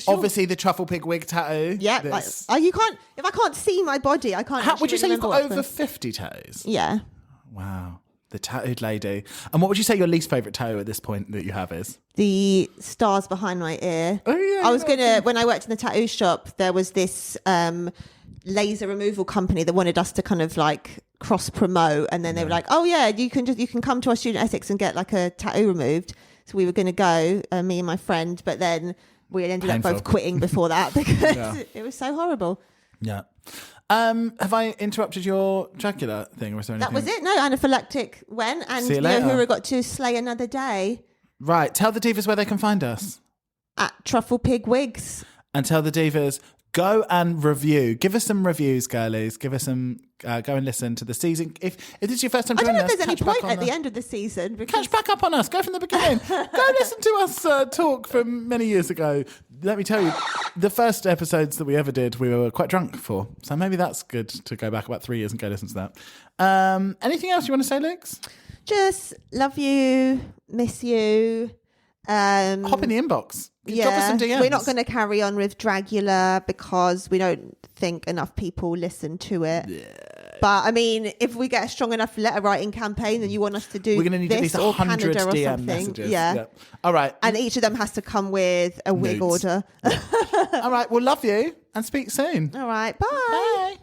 Obviously the Truffle Pig Wig tattoo. Yeah, you can't. If I can't see my body, I can't. Would you say you've got over 50 tattoos? Yeah. Wow, the tattooed lady. And what would you say your least favourite tattoo at this point that you have is? The stars behind my ear. Oh yeah. I was when I worked in the tattoo shop, there was this laser removal company that wanted us to kind of like cross promote, and then they were like, oh yeah, you can come to our student Essex and get like a tattoo removed. So we were going to go, me and my friend, but then we ended up both quitting before that because it was so horrible. Yeah. Have I interrupted your Dracula thing, or was there anything? That was it. No, Anaphylactic went, and Neohuru got to slay another day. Right. Tell the divas where they can find us. At Truffle Pig Wigs. And tell the divas Go and review. Give us some reviews, girlies. Give us some. Go and listen to the season. If this is your first time I joining don't know if us, there's any catch back point on at the end of the season. Because... Catch back up on us. Go from the beginning. Go listen to us talk from many years ago. Let me tell you, the first episodes that we ever did, we were quite drunk for. So maybe that's good to go back about 3 years and go listen to that. Anything else you want to say, Lux? Just love you, miss you. Hop in the inbox. Yeah, drop us some DMs. we're not going to carry on with Dragula because we don't think enough people listen to it. Yeah. But I mean, if we get a strong enough letter writing campaign and you want us to do, we're going to need at least 100 Canada or DM something, messages. yeah. All right. And each of them has to come with a wig Nudes. order. All right. Well, love you and speak soon. All right. Bye. Bye.